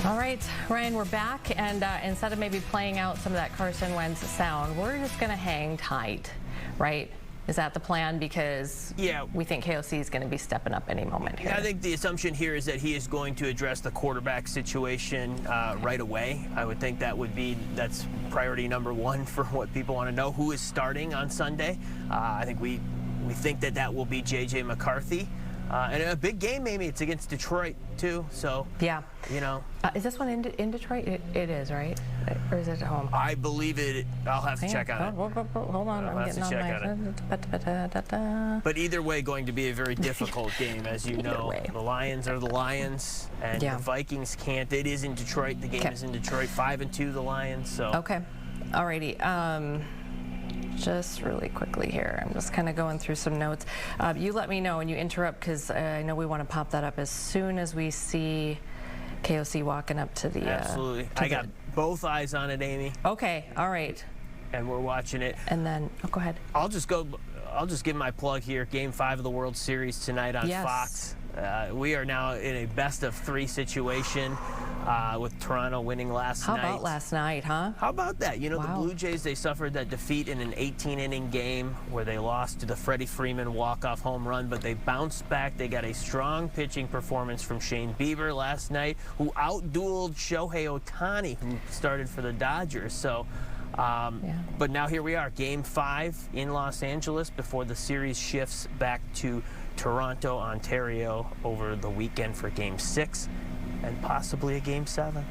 All right, Ryan, we're back, and instead of maybe playing out some of that Carson Wentz sound, we're just going to hang tight, right? Is that the plan? Because we think KOC is going to be stepping up any moment here. I think the assumption here is that he is going to address the quarterback situation right away. I would think that's priority number one for what people want to know. Who is starting on Sunday? I think we think that will be J.J. McCarthy. And a big game, Amy. It's against Detroit, too. So, you know. Is this one in Detroit? It is, right? Or is it at home? I believe it. I'll have to check on it. Hold on. I'm getting on my... But either way, going to be a very difficult game, as you know. The Lions are the Lions, and the Vikings can't. It is in Detroit. The game is in Detroit. 5-2, the Lions. So. Okay. Alrighty. Just really quickly here, I'm just kind of going through some notes. You let me know when you interrupt, because I know we want to pop that up as soon as we see KOC walking up to the... Absolutely. I got both eyes on it, Amy. Okay, all right. And we're watching it. And then, go ahead. I'll just give my plug here. Game 5 of the World Series tonight on Fox. We are now in a best-of-3 situation with Toronto winning last night. How about last night, huh? How about that? You know, the Blue Jays, they suffered that defeat in an 18-inning game where they lost to the Freddie Freeman walk-off home run, but they bounced back. They got a strong pitching performance from Shane Bieber last night, who outdueled Shohei Ohtani, who started for the Dodgers. So, but now here we are, Game 5 in Los Angeles before the series shifts back to Toronto, Ontario over the weekend for Game 6 and possibly a Game 7.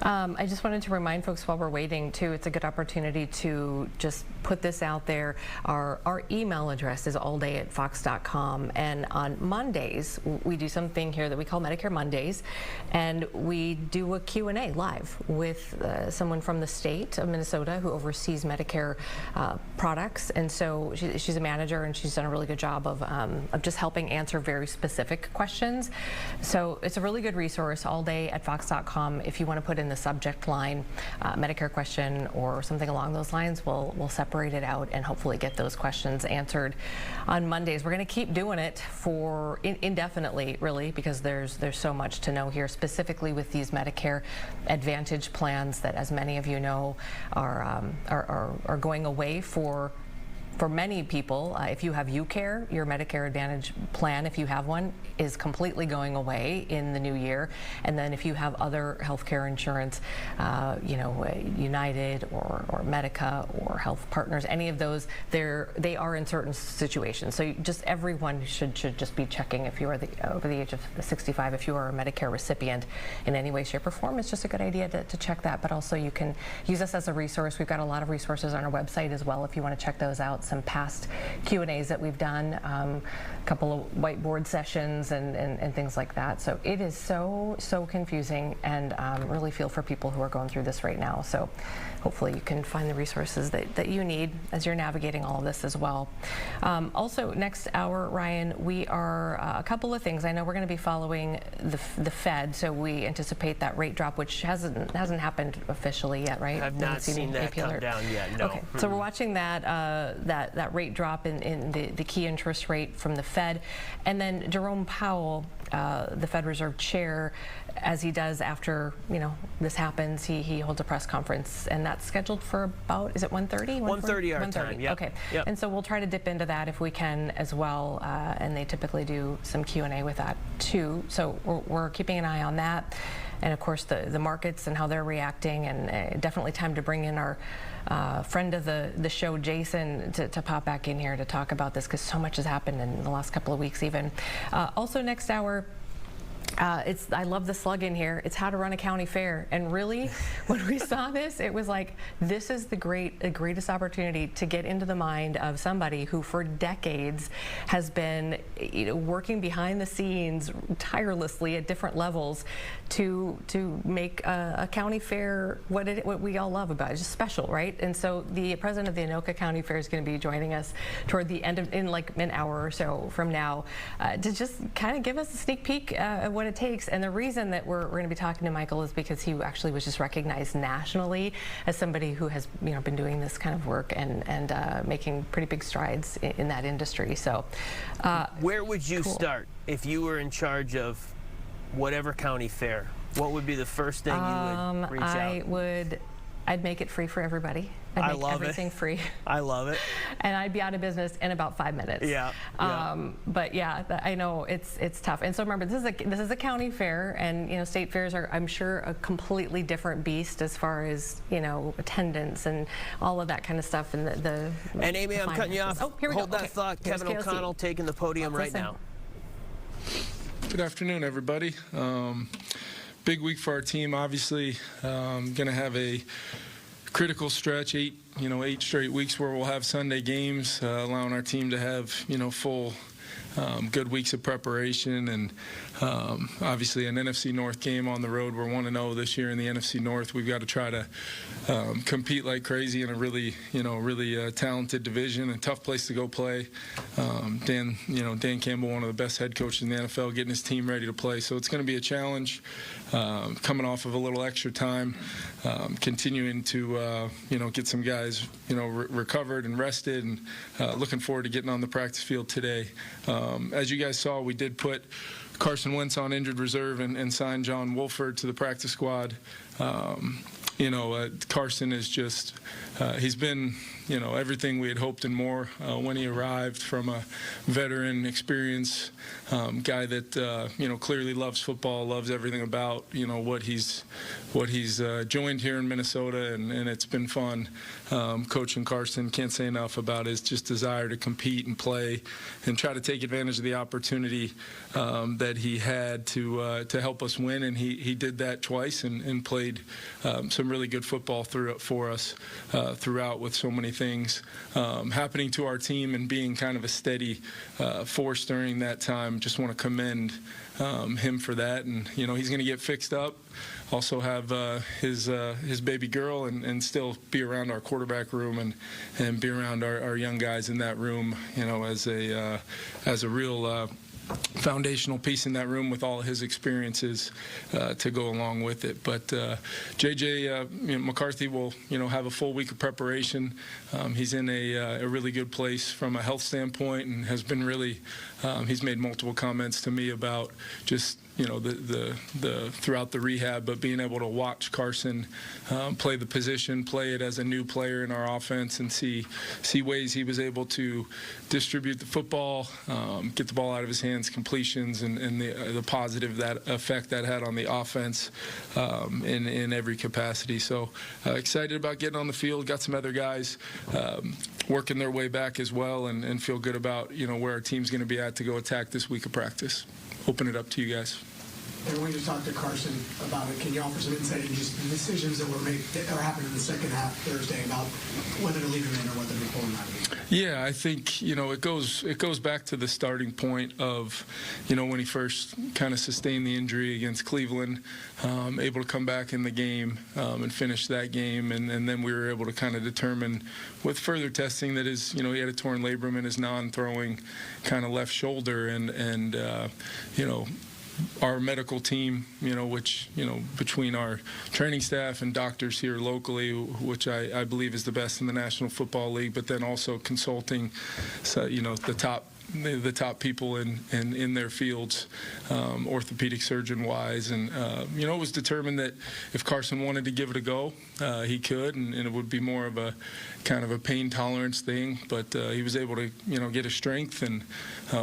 I just wanted to remind folks while we're waiting, too, it's a good opportunity to just put this out there. Our email address is allday@fox.com, and on Mondays, we do something here that we call Medicare Mondays, and we do a Q&A live with someone from the state of Minnesota who oversees Medicare products, and so she's a manager, and she's done a really good job of just helping answer very specific questions. So it's a really good resource, allday@fox.com. If you want to put in the subject line Medicare question or something along those lines, we'll separate it out and hopefully get those questions answered on Mondays. We're going to keep doing it for indefinitely, really, because there's so much to know here, specifically with these Medicare Advantage plans that, as many of you know, are going away for many people. If you have UCare, your Medicare Advantage plan, if you have one, is completely going away in the new year. And then if you have other healthcare insurance, you know, United or Medica or Health Partners, any of those, they are in certain situations. So everyone should just be checking if you are over the age of 65, if you are a Medicare recipient in any way, shape, or form. It's just a good idea to check that. But also you can use us as a resource. We've got a lot of resources on our website as well if you want to check those out. Some past Q&As that we've done, a couple of whiteboard sessions and things like that. So it is so confusing, and really feel for people who are going through this right now. So hopefully you can find the resources that you need as you're navigating all of this as well. Also, next hour, Ryan, we are a couple of things. I know we're going to be following the Fed, so we anticipate that rate drop, which hasn't happened officially yet, right? I've not seen that come down yet, no. Okay, so we're watching that rate drop in the key interest rate from the Fed. And then Jerome Powell, the Fed Reserve Chair, as he does after, you know, this happens, he holds a press conference, and that's scheduled for about, is it 1:30? 1:30 our time, yeah. Okay, and so we'll try to dip into that if we can as well, and they typically do some Q&A with that too. So we're keeping an eye on that. And of course the markets and how they're reacting, and definitely time to bring in our friend of the show, Jason, to pop back in here to talk about this, because so much has happened in the last couple of weeks even. Also next hour, I love the slug in here. It's how to run a county fair. And really, when we saw this, it was like, this is the greatest opportunity to get into the mind of somebody who for decades has been, you know, working behind the scenes tirelessly at different levels to make a county fair what we all love about it. It's just special, right? And so the president of the Anoka County Fair is going to be joining us toward the end in like an hour or so from now to just kind of give us a sneak peek at what it takes. And the reason that we're going to be talking to Michael is because he actually was just recognized nationally as somebody who has, you know, been doing this kind of work and making pretty big strides in that industry. So where would you start if you were in charge of whatever county fair? what would be the first thing you would reach out? I'd make it free for everybody. I I'd make love everything free. I love it. And I'd be out of business in about 5 minutes. Yeah. But yeah, I know it's tough. And so remember, this is a county fair, and state fairs are, I'm sure, a completely different beast as far as attendance and all of that kind of stuff. And and Amy, I'm cutting you off. Oh, here we Hold go. that Okay. thought. Here's Kevin KOC. O'Connell taking the podium right now. Good afternoon, everybody. Big week for our team. Obviously, going to have a critical stretch, 8 straight weeks where we'll have Sunday games, allowing our team to have full good weeks of preparation, and obviously an NFC North game on the road. We're 1-0 this year in the NFC North. We've got to try to compete like crazy in a really talented division and tough place to go play. Dan Campbell, one of the best head coaches in the NFL, getting his team ready to play. So it's going to be a challenge. Coming off of a little extra time, continuing to get some guys recovered and rested, and looking forward to getting on the practice field today. As you guys saw, we did put Carson Wentz on injured reserve and signed John Wolford to the practice squad. Carson is just, he's been, everything we had hoped and more when he arrived, from a veteran experience guy that, clearly loves football, loves everything about, what he's joined here in Minnesota, and it's been fun. Coaching Carson, can't say enough about his just desire to compete and play and try to take advantage of the opportunity that he had to help us win, and he did that twice and played some really good football for us throughout, with so many things happening to our team and being kind of a steady force during that time. Just want to commend him for that, and he's going to get fixed up. Also have his baby girl, and still be around our quarterback room and be around our young guys in that room, as a real foundational piece in that room, with all his experiences to go along with it. But JJ McCarthy will have a full week of preparation. He's in a really good place from a health standpoint, and has been really he's made multiple comments to me about just the throughout the rehab, but being able to watch Carson play the position, play it as a new player in our offense, and see ways he was able to distribute the football, get the ball out of his hands, completions, and the positive effect that had on the offense in every capacity. So excited about getting on the field. Got some other guys working their way back as well, and feel good about where our team's going to be at to go attack this week of practice. Open it up to you guys. And when you talk to Carson about it, can you offer some insight into just the decisions that were made that are happening in the second half Thursday about whether to leave him in or whether to pull him out of it? Yeah, I think it goes back to the starting point of when he first kind of sustained the injury against Cleveland, able to come back in the game and finish that game, and then we were able to kind of determine with further testing that he had a torn labrum in his non-throwing kind of left shoulder, and our medical team, which, between our training staff and doctors here locally, which I believe is the best in the National Football League, but then also consulting, the top people in their fields, orthopedic surgeon wise, and it was determined that if Carson wanted to give it a go, he could, and it would be more of a kind of a pain tolerance thing, but he was able to get his strength and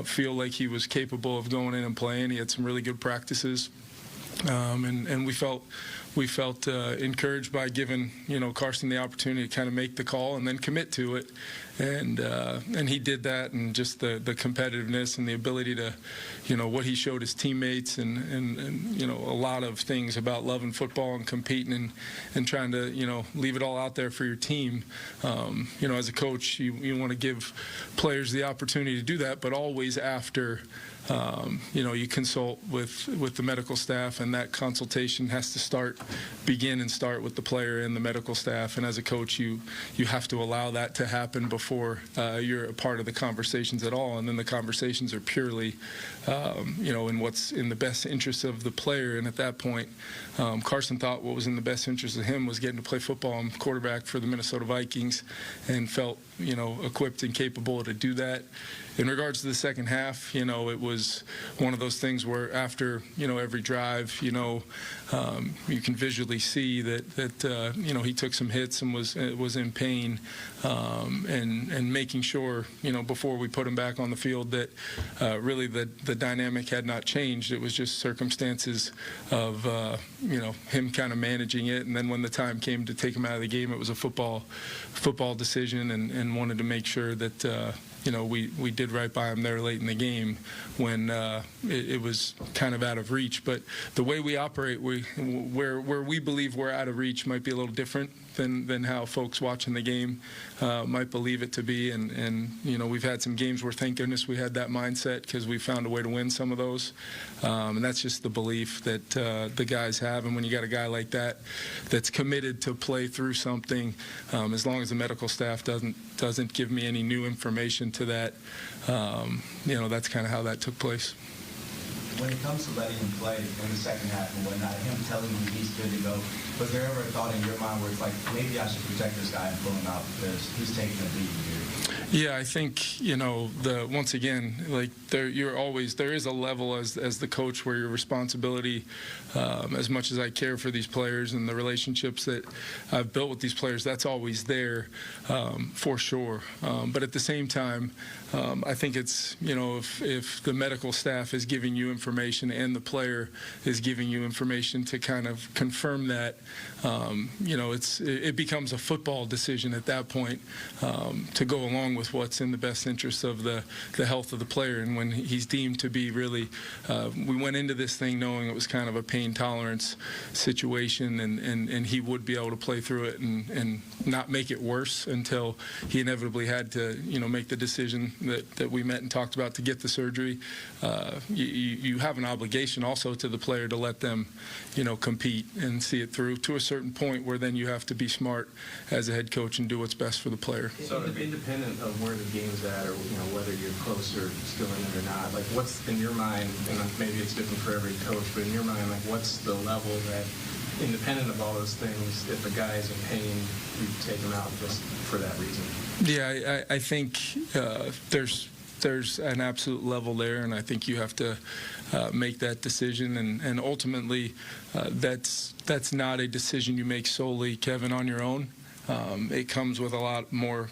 feel like he was capable of going in and playing. He had some really good practices, and we felt encouraged by giving Carson the opportunity to kind of make the call and then commit to it, and he did that, and just the competitiveness and the ability to what he showed his teammates, and a lot of things about loving football and competing and trying to leave it all out there for your team. As a coach, you want to give players the opportunity to do that, but always after you consult with the medical staff, and that consultation has to begin and start with the player and the medical staff. And as a coach, you have to allow that to happen before you're a part of the conversations at all. And then the conversations are purely, in what's in the best interest of the player. And at that point, Carson thought what was in the best interest of him was getting to play football and quarterback for the Minnesota Vikings, and felt equipped and capable to do that. in regards to the second half, it was one of those things where after, every drive, you can visually see that he took some hits and was in pain, and making sure, before we put him back on the field that really the dynamic had not changed. It was just circumstances of, him kind of managing it. And then when the time came to take him out of the game, it was a football decision, and wanted to make sure that, we did right by him there late in the game when it was kind of out of reach. But the way we operate, where we believe we're out of reach might be a little different than how folks watching the game might believe it to be. And we've had some games where, thank goodness, we had that mindset because we found a way to win some of those. And that's just the belief that the guys have. And when you got a guy like that that's committed to play through something, as long as the medical staff doesn't give me any new information to that, that's kind of how that took place. When it comes to letting him play in the second half and whatnot, him telling you he's good to go, was there ever a thought in your mind where it's like, maybe I should protect this guy and pull him out because he's taking a beating here? Yeah, I think, once again, like there is a level as the coach where your responsibility, as much as I care for these players and the relationships that I've built with these players, that's always there, for sure. But at the same time, I think it's, if the medical staff is giving you information and the player is giving you information to kind of confirm that, it becomes a football decision at that point, to go along with what's in the best interest of the health of the player. And when he's deemed to be really, we went into this thing knowing it was kind of a pain tolerance situation, and he would be able to play through it and not make it worse until he inevitably had to, make the decision that we met and talked about to get the surgery. You have an obligation also to the player to let them, compete and see it through to a certain point where then you have to be smart as a head coach and do what's best for the player. So independent of where the game's at, or whether you're close or still in it or not, like what's in your mind, and maybe it's different for every coach, but in your mind, like what's the level that, independent of all those things, if a guy is in pain, you take him out just for that reason? Yeah, I think there's an absolute level there, and I think you have to make that decision, and ultimately that's not a decision you make solely, Kevin, on your own. It comes with a lot more,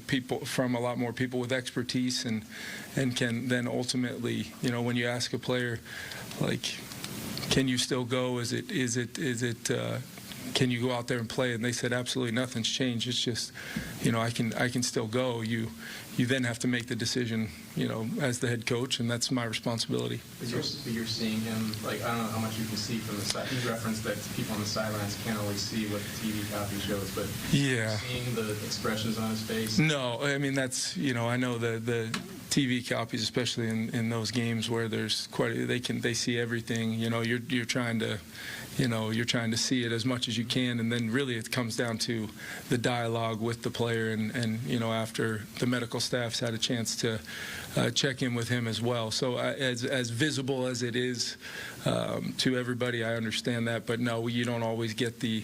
people from a lot more people with expertise, and can then ultimately, when you ask a player, like, can you still go? Is it can you go out there and play? And they said absolutely nothing's changed. It's just, I can still go. You then have to make the decision, as the head coach, and that's my responsibility. But you're seeing him, like, I don't know how much you can see from the side. You referenced that people on the sidelines can't always see what the TV copy shows, but yeah, seeing the expressions on his face. No, I mean that's, I know the TV copies, especially in those games where there's they see everything. You're trying to. You're trying to see it as much as you can, and then really it comes down to the dialogue with the player, and after the medical staff's had a chance to check in with him as well. So as visible as it is to everybody, I understand that, but no, you don't always get the,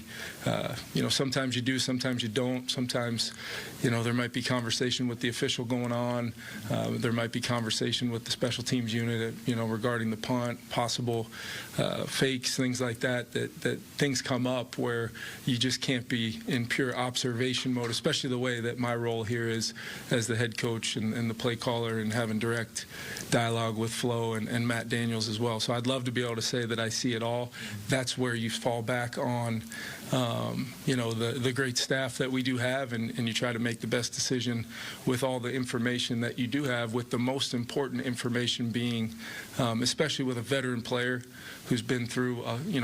sometimes you do, sometimes you don't. Sometimes, there might be conversation with the official going on. There might be conversation with the special teams unit, regarding the punt, possible fakes, things like that things come up where you just can't be in pure observation mode, especially the way that my role here is as the head coach and the play caller, and having direct dialogue with Flo and Matt Daniels as well. So I'd love to be able to say that I see it all. That's where you fall back on the great staff that we do have, and you try to make the best decision with all the information that you do have, with the most important information being, especially with a veteran player who's been through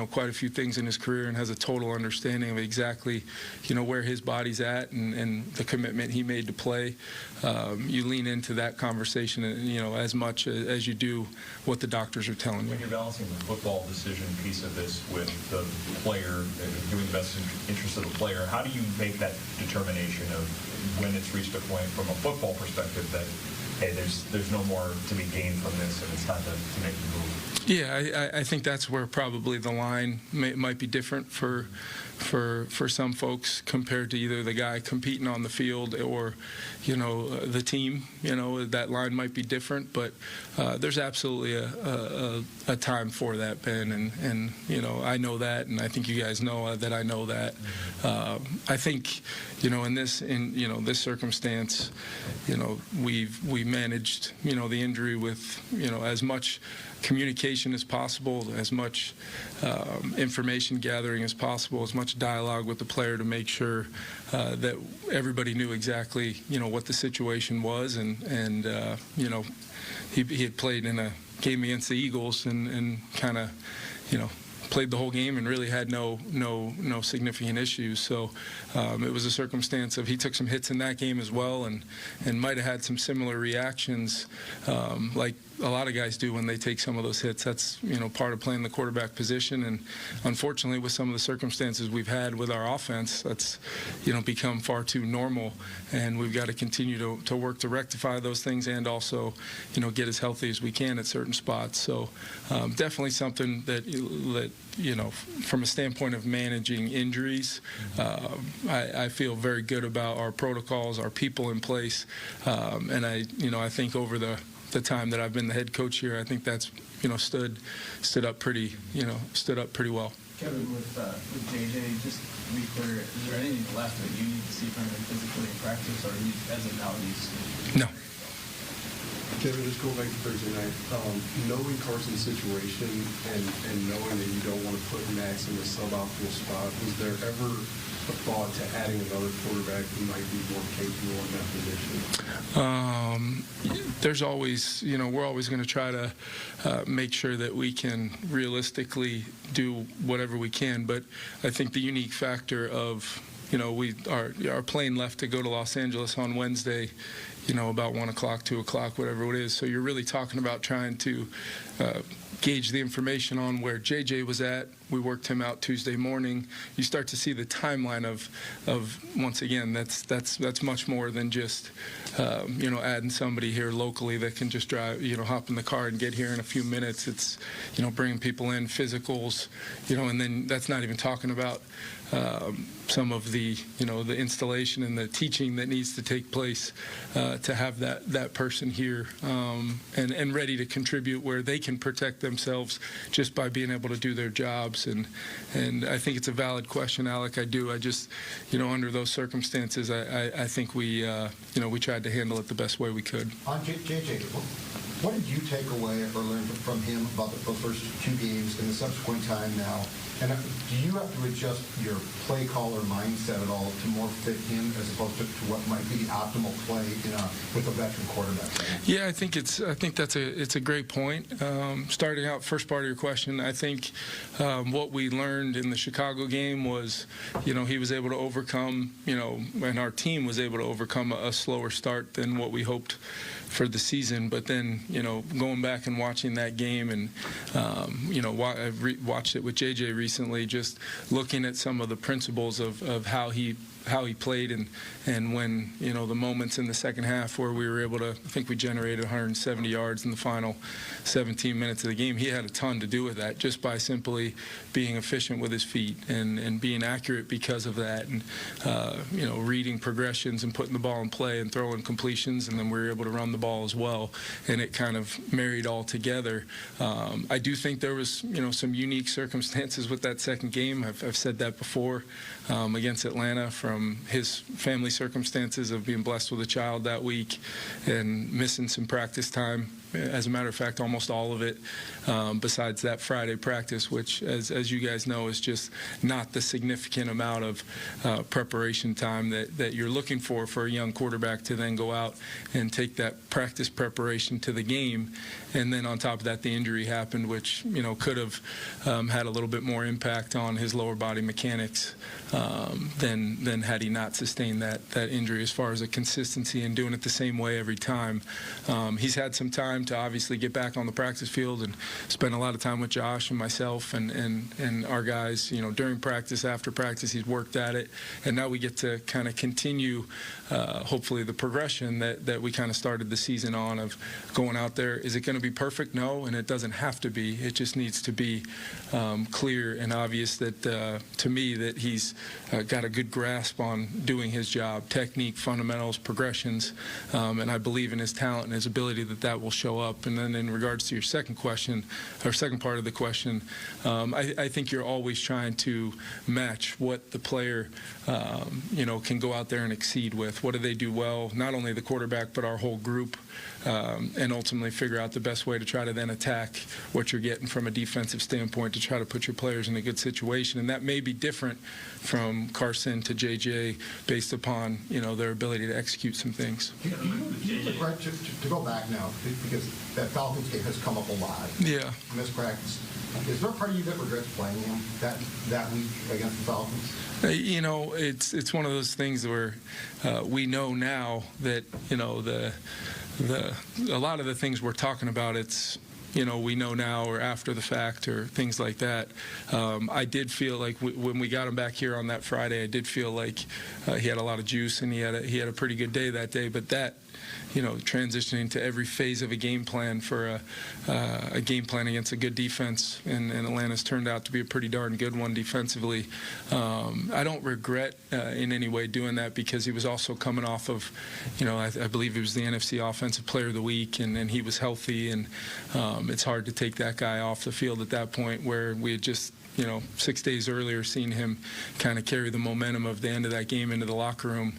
quite a few things in his career and has a total understanding of exactly where his body's at and the commitment he made to play. You lean into that conversation as much as you do what the doctors are telling you. When you're balancing the football decision piece of this with the player, doing the best interest of the player, how do you make that determination of when it's reached a point from a football perspective that, hey, there's no more to be gained from this and it's time to make the move? Yeah, I think that's where probably the line might be different for some folks compared to either the guy competing on the field or, the team. That line might be different, but there's absolutely a time for that, Ben, and I know that, and I think you guys know that I know that. I think, in this circumstance, we managed, the injury with, as much communication as possible, as much information gathering as possible, as much dialogue with the player to make sure that everybody knew exactly, what the situation was, and he had played in a game against the Eagles and kind of, played the whole game and really had no significant issues. So it was a circumstance of he took some hits in that game as well, and might have had some similar reactions like a lot of guys do when they take some of those hits. That's part of playing the quarterback position, and unfortunately with some of the circumstances we've had with our offense, that's become far too normal, and we've got to continue to work to rectify those things and also get as healthy as we can at certain spots. So definitely something that from a standpoint of managing injuries, I feel very good about our protocols, our people in place, and I think over the time that I've been the head coach here, I think that's stood up pretty well. Kevin, with JJ, just to be clear, is there anything left that you need to see from him physically in practice, or as of now he's no? Kevin, just going back to Thursday night, knowing Carson's situation and knowing that you don't want to put Max in a suboptimal spot, was there ever a thought to adding another quarterback who might be more capable in that position? There's always, we're always going to try to make sure that we can realistically do whatever we can. But I think the unique factor of, our plane left to go to Los Angeles on Wednesday, about 1 o'clock, 2 o'clock, whatever it is. So you're really talking about trying to gauge the information on where JJ was at. We worked him out Tuesday morning. You start to see the timeline of once again, that's much more than just adding somebody here locally that can just drive, hop in the car and get here in a few minutes. It's bringing people in, physicals, and then that's not even talking about some of the the installation and the teaching that needs to take place to have that person here and ready to contribute where they can protect themselves just by being able to do their jobs. And I think it's a valid question, Alec. I just under those circumstances, I think we we tried to handle it the best way we could. On JJ, what did you take away or learn from him about the first two games and the subsequent time now? And do you have to adjust your play call or mindset at all to more fit him as opposed to what might be the optimal play with a veteran quarterback? Yeah, I think it's a great point. Starting out, first part of your question, I think what we learned in the Chicago game was, he was able to overcome, and our team was able to overcome a slower start than what we hoped for the season. But then, going back and watching that game and, I watched it with JJ recently, just looking at some of the principles of how he played and when, the moments in the second half where we were able to, I think we generated 170 yards in the final 17 minutes of the game. He had a ton to do with that just by simply being efficient with his feet and being accurate because of that, and, reading progressions and putting the ball in play and throwing completions, and then we were able to run the ball as well, and it kind of married all together. I do think there was, some unique circumstances with that second game. I've said that before, against Atlanta, from his family circumstances of being blessed with a child that week and missing some practice time. As a matter of fact, almost all of it, besides that Friday practice, which, as you guys know, is just not the significant amount of preparation time that you're looking for a young quarterback to then go out and take that practice preparation to the game. And then on top of that, the injury happened, which could have had a little bit more impact on his lower body mechanics than had he not sustained that injury. As far as a consistency and doing it the same way every time, he's had some time time to obviously get back on the practice field and spend a lot of time with Josh and myself and our guys. You know, during practice, after practice, he's worked at it, and now we get to kind of continue, hopefully, the progression that we kind of started the season on of going out there. Is it going to be perfect? No, and it doesn't have to be. It just needs to be clear and obvious that, to me, that he's got a good grasp on doing his job, technique, fundamentals, progressions, and I believe in his talent and his ability that will show up. And then in regards to your second question, or second part of the question, I think you're always trying to match what the player, can go out there and exceed with. What do they do well? Not only the quarterback, but our whole group, and ultimately figure out the best way to try to then attack what you're getting from a defensive standpoint to try to put your players in a good situation. And that may be different from Carson to JJ based upon, their ability to execute some things. Do you regret, to go back now, because that Falcons game has come up a lot. Yeah. Missed practice. Is there a part of you that regrets playing him that week against the Falcons? It's one of those things where we know now that, a lot of the things we're talking about, it's, we know now or after the fact or things like that. I did feel like when we got him back here on that Friday, I did feel like he had a lot of juice and he had a pretty good day that day. But that, transitioning to every phase of a game plan for a game plan against a good defense, and Atlanta's turned out to be a pretty darn good one defensively. I don't regret in any way doing that because he was also coming off of, I believe he was the NFC Offensive Player of the Week, and he was healthy, and it's hard to take that guy off the field at that point where we had just 6 days earlier, seen him kind of carry the momentum of the end of that game into the locker room,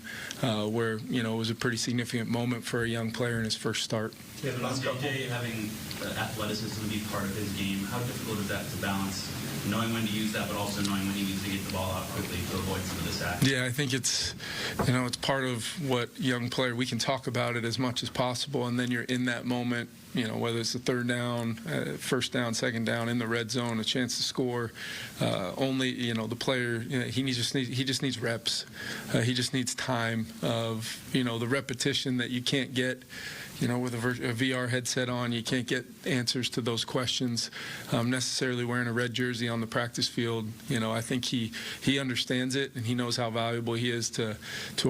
where, it was a pretty significant moment for a young player in his first start. Yeah, but JJ having athleticism be part of his game, how difficult is that to balance, knowing when to use that, but also knowing when he needs to get the ball out quickly to avoid some of the sacks? Yeah, I think it's, it's part of what young player, we can talk about it as much as possible, and then you're in that moment, whether it's the third down, first down, second down, in the red zone, a chance to score. Only, the player, he just needs reps. He just needs time of, the repetition that you can't get. With a VR headset on, you can't get answers to those questions necessarily wearing a red jersey on the practice field. I think he understands it, and he knows how valuable he is to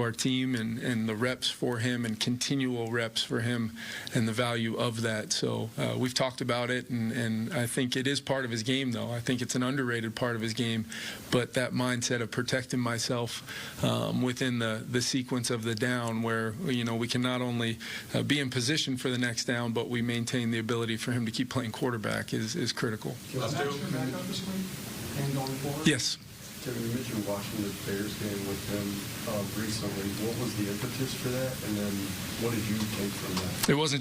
our team, and the reps for him and continual reps for him and the value of that. So we've talked about it, and I think it is part of his game, though. I think it's an underrated part of his game, but that mindset of protecting myself within the sequence of the down where, we can not only be in position for the next down, but we maintain the ability for him to keep playing quarterback is critical. Let's do. Yes. Kevin, you mentioned watching the Bears game with them recently. What was the impetus for that, and then what did you take from that? It wasn't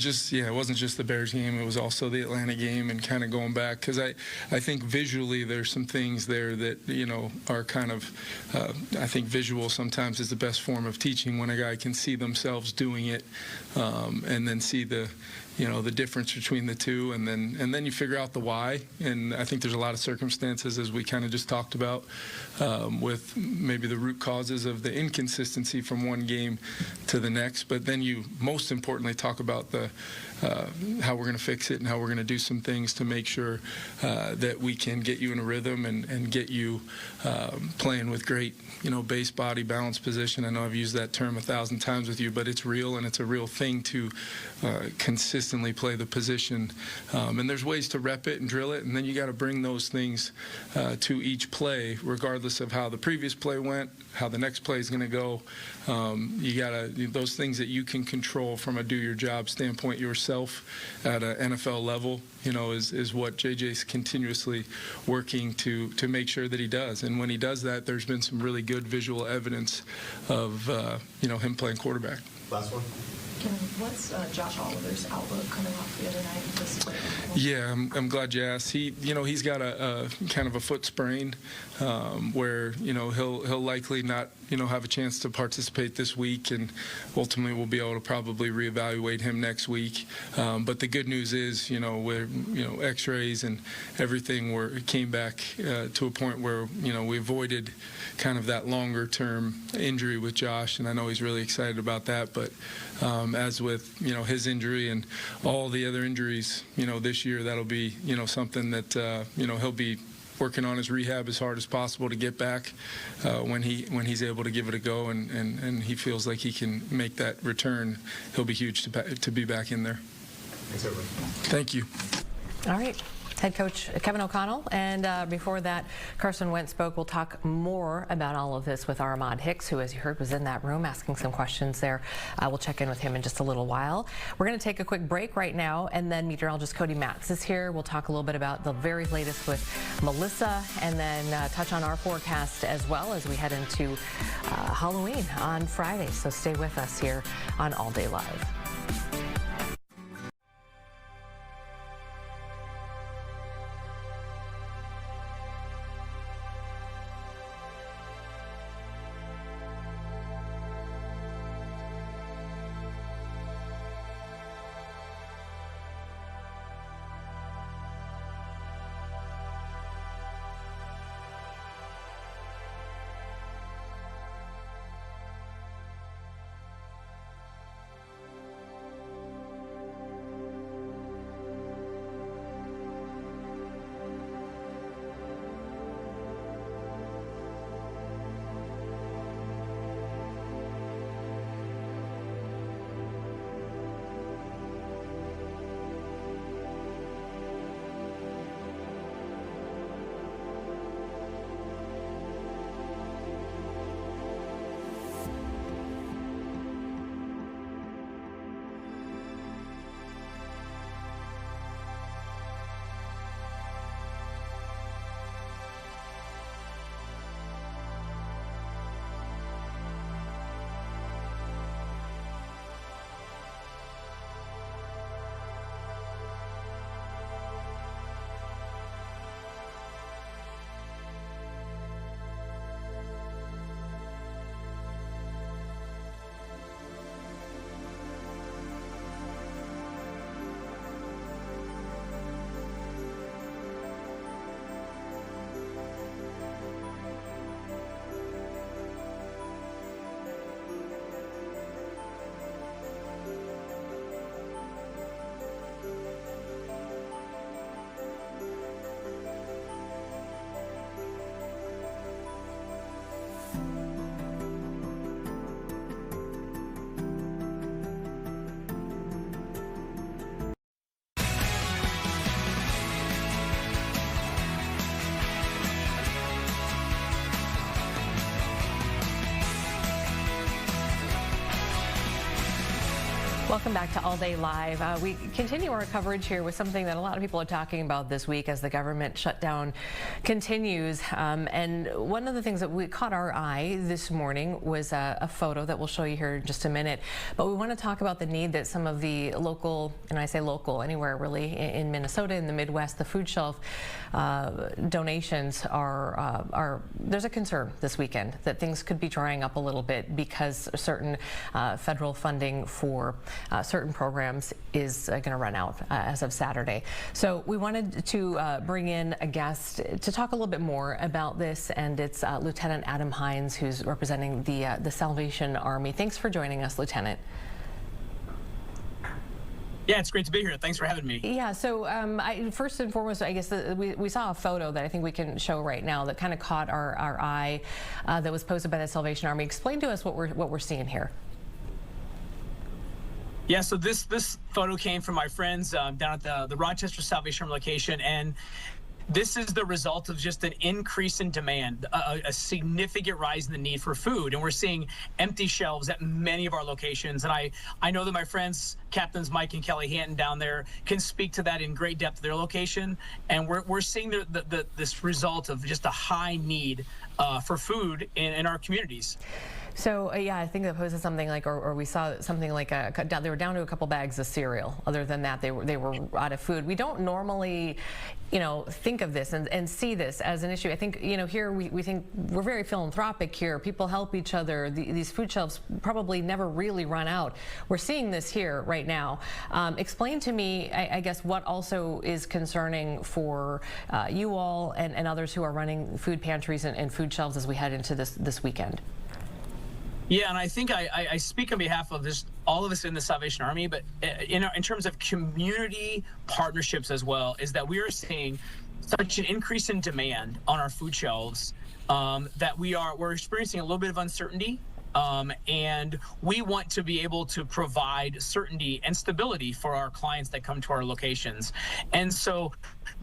just the Bears game. It was also the Atlanta game, and kind of going back because I think visually there's some things there that are kind of I think visual sometimes is the best form of teaching when a guy can see themselves doing it, and then see the difference between the two, and then you figure out the why. And I think there's a lot of circumstances, as we kind of just talked about, with maybe the root causes of the inconsistency from one game to the next. But then you most importantly talk about how we're going to fix it and how we're going to do some things to make sure that we can get you in a rhythm and get you playing with great, base, body, balance, position. I know I've used that term 1,000 times with you, but it's real, and it's a real thing to consistently play the position. And there's ways to rep it and drill it, and then you got to bring those things to each play, regardless of how the previous play went, how the next play is going to go. You got to those things that you can control from a do-your-job standpoint yourself at an NFL level. Is what JJ's continuously working to make sure that he does. And when he does that, there's been some really good visual evidence of him playing quarterback. Last one. What's Josh Oliver's outlook coming off the other night? Yeah, I'm glad you asked. He's got a kind of a foot sprain where he'll likely not have a chance to participate this week, and ultimately we'll be able to probably reevaluate him next week. But the good news is, where X-rays and everything came back to a point where we avoided kind of that longer term injury with Josh, and I know he's really excited about that. But as with his injury and all the other injuries this year, that'll be something that he'll be working on his rehab as hard as possible to get back when he's able to give it a go, and he feels like he can make that return. He'll be huge to be back in there. Thanks, everyone. Thank you. All right. Head coach Kevin O'Connell, and before that, Carson Wentz spoke. We'll talk more about all of this with Armand Hicks, who, as you heard, was in that room asking some questions there. We'll check in with him in just a little while. We're going to take a quick break right now, and then meteorologist Cody Matz is here. We'll talk a little bit about the very latest with Melissa, and then touch on our forecast as well as we head into Halloween on Friday. So stay with us here on All Day Live. Welcome back to All Day Live. We continue our coverage here with something that a lot of people are talking about this week as the government shutdown continues. And one of the things that caught our eye this morning was a photo that we'll show you here in just a minute. But we want to talk about the need that some of the local, and I say local, anywhere really, in Minnesota, in the Midwest, the food shelf donations are there's a concern this weekend that things could be drying up a little bit because certain federal funding for certain programs is going to run out as of Saturday. So we wanted to bring in a guest to talk a little bit more about this, and it's Lieutenant Adam Hines, who's representing the Salvation Army. Thanks for joining us, Lieutenant. Yeah, it's great to be here. Thanks for having me. Yeah, so first and foremost, I guess we saw a photo that I think we can show right now that kind of caught our eye that was posted by the Salvation Army. Explain to us what we're seeing here. Yeah, so this photo came from my friends down at the Rochester Salvation Army location, and this is the result of just an increase in demand, a significant rise in the need for food. And we're seeing empty shelves at many of our locations. And I know that my friends, Captains Mike and Kelly Hanton down there, can speak to that in great depth at their location. And we're seeing this result of just a high need for food in our communities. So yeah, I think they posted something like, or we saw something like they were down to a couple bags of cereal. Other than that, they were out of food. We don't normally, think of this and see this as an issue. I think here we think we're very philanthropic here. People help each other. These food shelves probably never really run out. We're seeing this here right now. Explain to me, I guess, what also is concerning for you all and others who are running food pantries and food shelves as we head into this weekend. Yeah, and I think I speak on behalf of all of us in the Salvation Army, but in terms of community partnerships as well, is that we are seeing such an increase in demand on our food shelves that we're experiencing a little bit of uncertainty. And we want to be able to provide certainty and stability for our clients that come to our locations. And so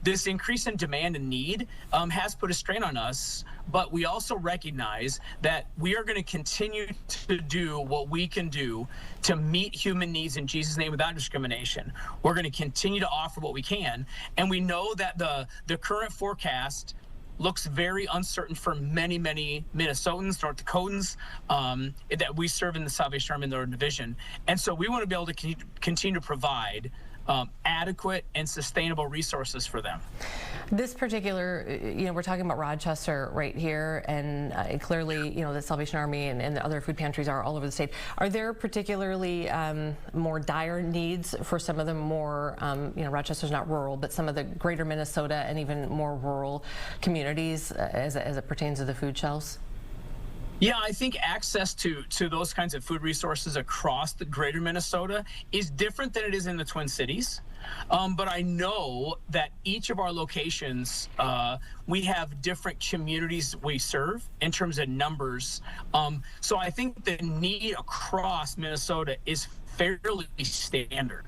this increase in demand and need has put a strain on us, but we also recognize that we are going to continue to do what we can do to meet human needs in Jesus' name without discrimination. We're going to continue to offer what we can. And we know that the current forecast looks very uncertain for many, many Minnesotans, North Dakotans that we serve in the Salvation Army in their division. And so we want to be able to continue to provide adequate and sustainable resources for them. This particular, we're talking about Rochester right here, and clearly, the Salvation Army and the other food pantries are all over the state. Are there particularly more dire needs for some of the more, Rochester's not rural, but some of the greater Minnesota and even more rural communities as it pertains to the food shelves? Yeah, I think access to those kinds of food resources across the greater Minnesota is different than it is in the Twin Cities. But I know that each of our locations, we have different communities we serve in terms of numbers. So I think the need across Minnesota is fairly standard.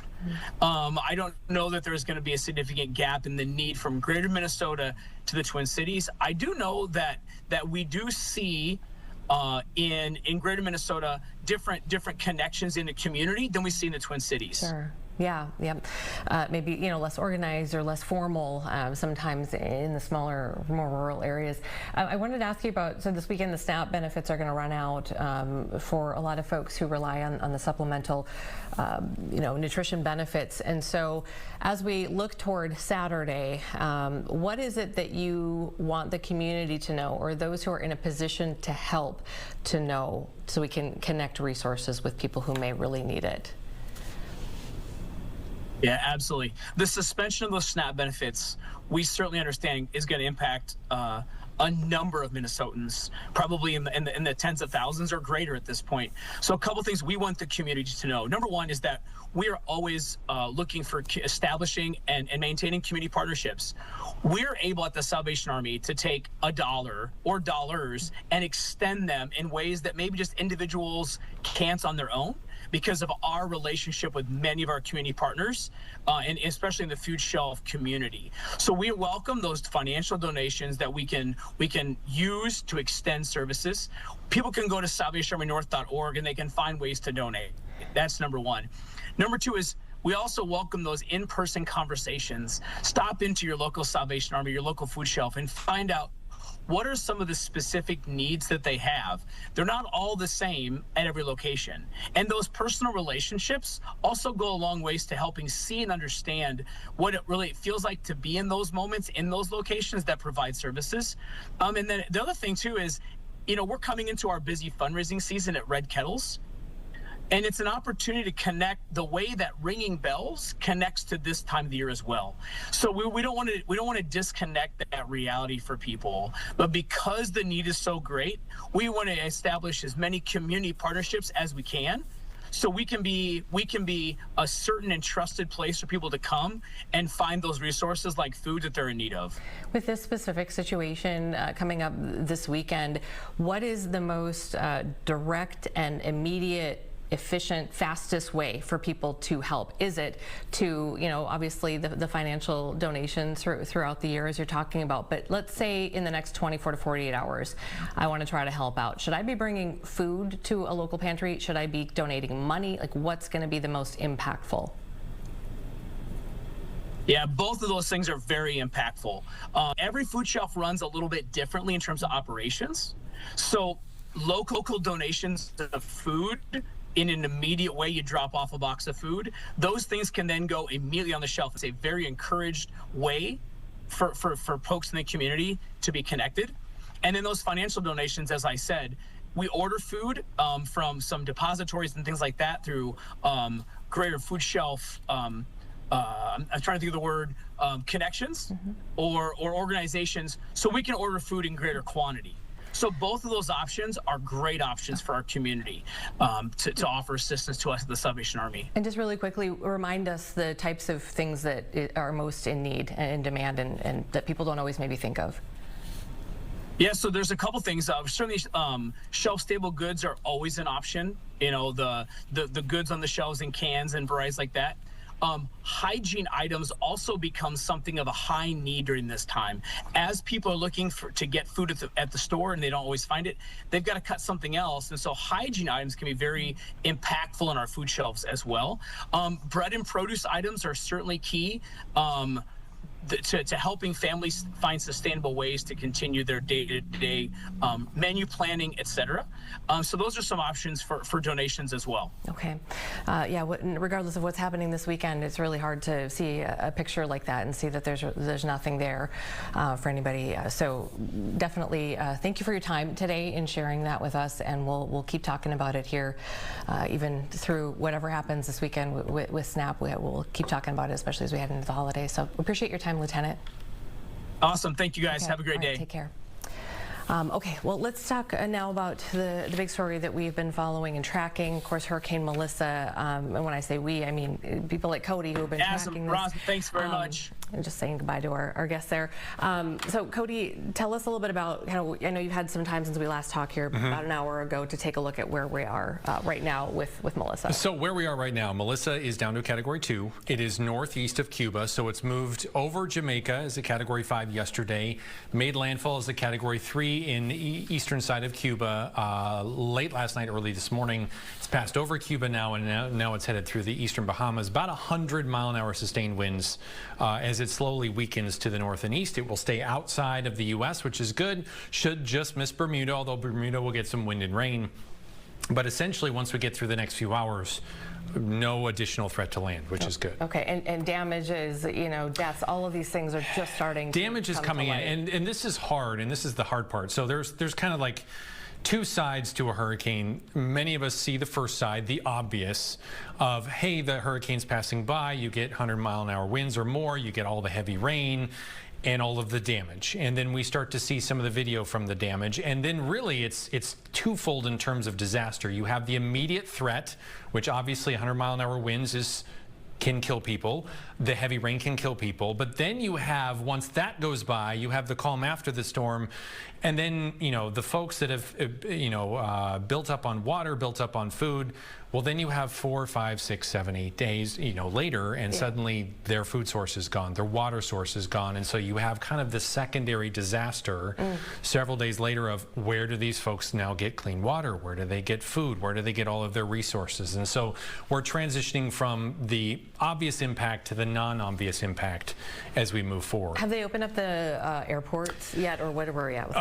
I don't know that there's going to be a significant gap in the need from greater Minnesota to the Twin Cities. I do know that we do see in greater Minnesota different connections in the community than we see in the Twin Cities. Sure. Yeah. Maybe, less organized or less formal sometimes in the smaller, more rural areas. I wanted to ask you about, so this weekend the SNAP benefits are going to run out for a lot of folks who rely on the supplemental, nutrition benefits. And so as we look toward Saturday, what is it that you want the community to know, or those who are in a position to help to know, so we can connect resources with people who may really need it? Yeah, absolutely. The suspension of those SNAP benefits, we certainly understand, is going to impact a number of Minnesotans, probably in the tens of thousands or greater at this point. So a couple things we want the community to know. Number one is that we are always looking for establishing and maintaining community partnerships. We're able at the Salvation Army to take $1 or dollars and extend them in ways that maybe just individuals can't on their own, because of our relationship with many of our community partners, and especially in the food shelf community. So we welcome those financial donations that we can use to extend services. People can go to salvationarmynorth.org and they can find ways to donate. That's number one. Number two is we also welcome those in-person conversations. Stop into your local Salvation Army, your local food shelf, and find out what are some of the specific needs that they have. They're not all the same at every location. And those personal relationships also go a long ways to helping see and understand what it really feels like to be in those moments, in those locations that provide services. And then the other thing too is, we're coming into our busy fundraising season at Red Kettles. And it's an opportunity to connect the way that ringing bells connects to this time of the year as well. So we don't want to disconnect that reality for people. But because the need is so great, we want to establish as many community partnerships as we can, so we can be a certain and trusted place for people to come and find those resources like food that they're in need of. With this specific situation coming up this weekend, what is the most direct and immediate, efficient, fastest way for people to help? Is it to, obviously the financial donations throughout the year as you're talking about, but let's say in the next 24 to 48 hours, I want to try to help out. Should I be bringing food to a local pantry? Should I be donating money? Like, what's going to be the most impactful? Yeah, both of those things are very impactful. Every food shelf runs a little bit differently in terms of operations. So local donations of food, in an immediate way, you drop off a box of food. Those things can then go immediately on the shelf. It's a very encouraged way for folks in the community to be connected. And then those financial donations, as I said, we order food from some depositories and things like that through greater food shelf, I'm trying to think of the word, connections or organizations, so we can order food in greater quantity. So both of those options are great options for our community to offer assistance to us at the Salvation Army. And just really quickly, remind us the types of things that are most in need and in demand and that people don't always maybe think of. Yeah, so there's a couple things. Certainly, shelf-stable goods are always an option. You know, the goods on the shelves in cans and varieties like that. Hygiene items also become something of a high need during this time. As people are looking to get food at the store and they don't always find it, they've got to cut something else. And so hygiene items can be very impactful on our food shelves as well. Bread and produce items are certainly key. To helping families find sustainable ways to continue their day-to-day menu planning, etc. So those are some options for donations as well. Okay. Yeah, regardless of what's happening this weekend, it's really hard to see a picture like that and see that there's nothing there for anybody. So definitely thank you for your time today in sharing that with us, and we'll keep talking about it here even through whatever happens this weekend with SNAP. We'll keep talking about it, especially as we head into the holidays. So appreciate your time, Lieutenant. Awesome. Thank you, guys. Okay. Have a great day. Take care. Okay, well, let's talk now about the big story that we've been following and tracking. Of course, Hurricane Melissa. And when I say we, I mean people like Cody who have been tracking this. Ross, thanks very much. And just saying goodbye to our guests there. So, Cody, tell us a little bit about, I know you've had some time since we last talked here, about an hour ago, to take a look at where we are right now with Melissa. So where we are right now, Melissa is down to a Category 2. It is northeast of Cuba, so it's moved over Jamaica as a Category 5 yesterday, made landfall as a Category 3 in the eastern side of Cuba late last night, early this morning. It's passed over Cuba now, and now it's headed through the eastern Bahamas. About 100-mile-an-hour sustained winds as it slowly weakens to the north and east. It will stay outside of the U.S., which is good. Should just miss Bermuda, although Bermuda will get some wind and rain. But essentially, once we get through the next few hours, no additional threat to land, which is good. Okay, and damages, deaths, all of these things are just starting. Damage is coming in, and this is hard, and this is the hard part. So there's kind of like two sides to a hurricane. Many of us see the first side, the obvious, of, hey, the hurricane's passing by, you get 100-mile-an-hour winds or more, you get all the heavy rain and all of the damage. And then we start to see some of the video from the damage. And then really it's twofold in terms of disaster. You have the immediate threat, which obviously 100-mile-an-hour winds can kill people. The heavy rain can kill people. But then you have, once that goes by, you have the calm after the storm. And then, the folks that have, built up on water, built up on food, well, then you have 4, 5, 6, 7, 8 days, later, and suddenly their food source is gone, their water source is gone. And so you have kind of the secondary disaster several days later of, where do these folks now get clean water? Where do they get food? Where do they get all of their resources? And so we're transitioning from the obvious impact to the non-obvious impact as we move forward. Have they opened up the airports yet, or what are we at with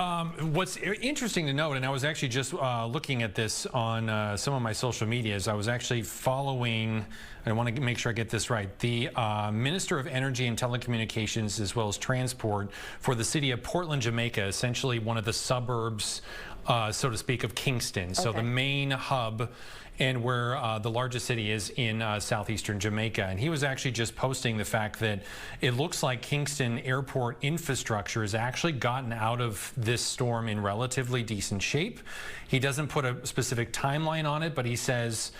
what's interesting to note, and I was actually just looking at this on some of my social media, is I was actually following, I want to make sure I get this right, the Minister of Energy and Telecommunications as well as Transport for the city of Portland, Jamaica, essentially one of the suburbs, so to speak, of Kingston. So the main hub and where the largest city is in southeastern Jamaica. And he was actually just posting the fact that it looks like Kingston airport infrastructure has actually gotten out of this storm in relatively decent shape. He doesn't put a specific timeline on it, but he says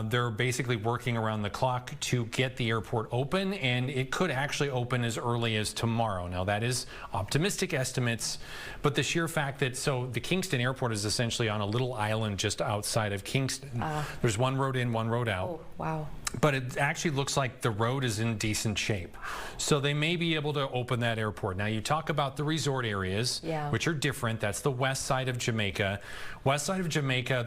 they're basically working around the clock to get the airport open, and it could actually open as early as tomorrow. Now, that is optimistic estimates, but the sheer fact that, so the Kingston airport is essentially on a little island just outside of Kingston. There's one road in, one road out. Oh, wow. But it actually looks like the road is in decent shape. So they may be able to open that airport. Now, you talk about the resort areas, which are different. That's the west side of Jamaica. West side of Jamaica,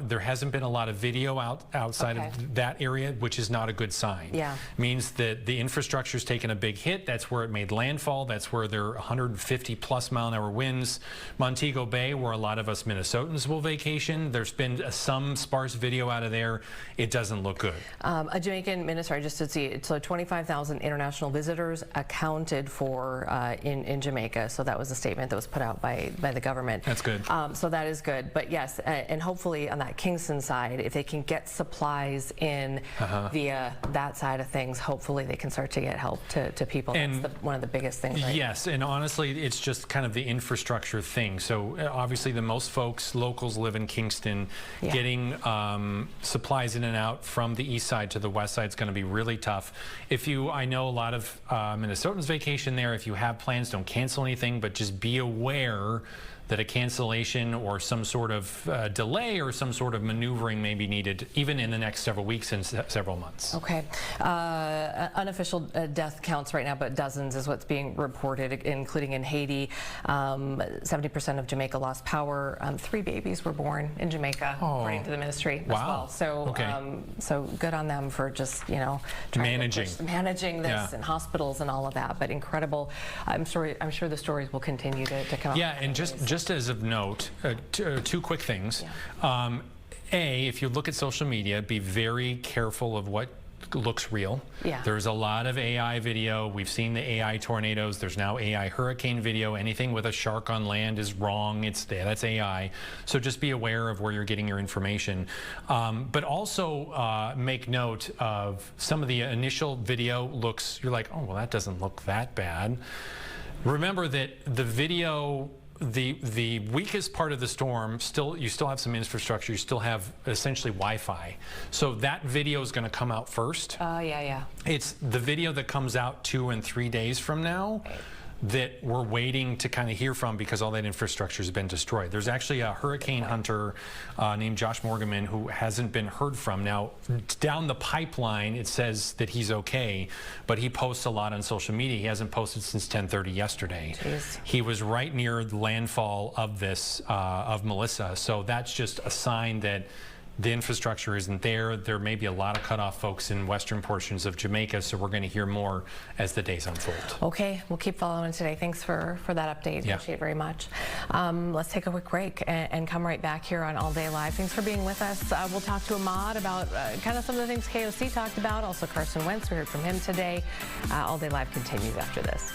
there hasn't been a lot of video outside of that area, which is not a good sign. Means that the infrastructure's taken a big hit. That's where it made landfall. That's where there are 150+ mile-an-hour winds. Montego Bay, where a lot of us Minnesotans will vacation, there's been some sparse video out of there. It doesn't look good. A Jamaican minister, just to see, so 25,000 international visitors accounted for in Jamaica. So that was a statement that was put out by the government. That's good. So that is good. But yes, and hopefully on that Kingston side, if they can get supplies in via that side of things, hopefully they can start to get help to people. And that's one of the biggest things. Right? Yes, and honestly, it's just kind of the infrastructure thing. So obviously, the most folks, locals, live in Kingston. Yeah. Getting supplies in and out from the east side to the west side is going to be really tough. I know a lot of Minnesotans vacation there. If you have plans, don't cancel anything, but just be aware that a cancellation or some sort of delay or some sort of maneuvering may be needed even in the next several weeks and several months. Okay. Unofficial death counts right now, but dozens is what's being reported, including in Haiti. 70% of Jamaica lost power. 3 babies were born in Jamaica, according to the ministry as well. So, so good on them for just, managing this and hospitals and all of that. But incredible. I'm sure the stories will continue to come out. Yeah, and just as of note, 2 quick things. Yeah. If you look at social media, be very careful of what looks real. Yeah. There's a lot of AI video. We've seen the AI tornadoes. There's now AI hurricane video. Anything with a shark on land is wrong. That's AI. So just be aware of where you're getting your information. But also make note of some of the initial video you're like, oh, well, that doesn't look that bad. Remember that the video, the weakest part of the storm, you still have some infrastructure. You still have essentially Wi-Fi. So that video is going to come out first. Yeah. It's the video that comes out 2 and 3 days from now that we're waiting to kind of hear from because all that infrastructure has been destroyed. There's actually a hurricane hunter named Josh Morgan who hasn't been heard from. Now, down the pipeline, it says that he's okay, but he posts a lot on social media. He hasn't posted since 10:30 yesterday. Jeez. He was right near the landfall of of Melissa, so that's just a sign that the infrastructure isn't there. There may be a lot of cutoff folks in western portions of Jamaica, so we're going to hear more as the days unfold. Okay, we'll keep following today. Thanks for that update. Yeah. Appreciate it very much. Let's take a quick break and come right back here on All Day Live. Thanks for being with us. We'll talk to Ahmad about kind of some of the things KOC talked about. Also Carson Wentz, we heard from him today. All Day Live continues after this.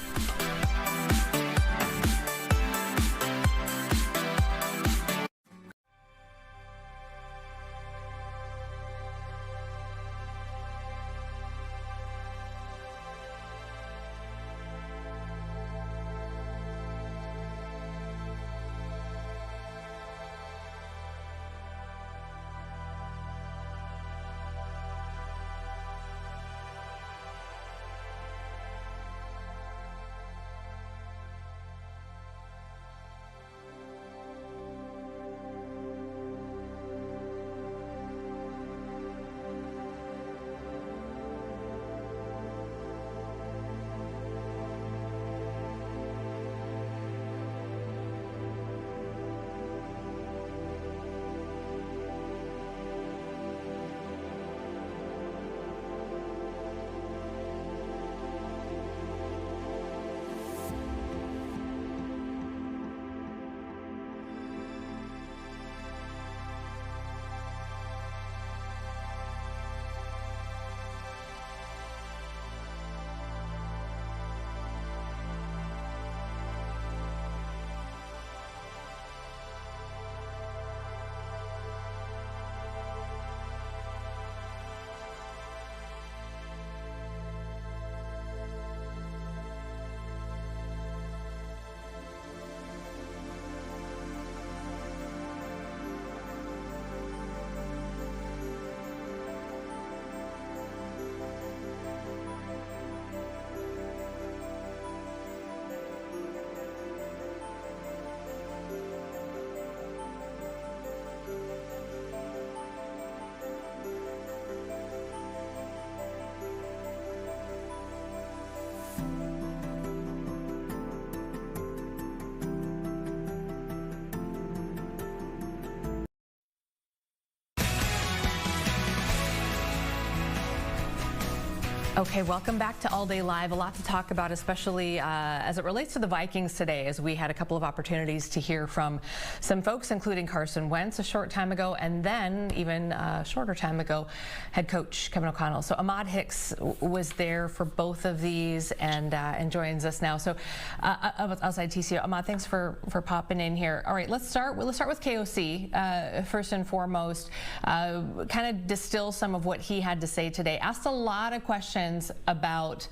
Okay, welcome back to All Day Live. A lot to talk about, especially as it relates to the Vikings today, as we had a couple of opportunities to hear from some folks, including Carson Wentz a short time ago, and then even a shorter time ago, head coach Kevin O'Connell. So Ahmad Hicks was there for both of these and joins us now. So outside TCO, Ahmad, thanks for popping in here. All right, let's start with KOC first and foremost. Kind of distill some of what he had to say today. Asked a lot of questions about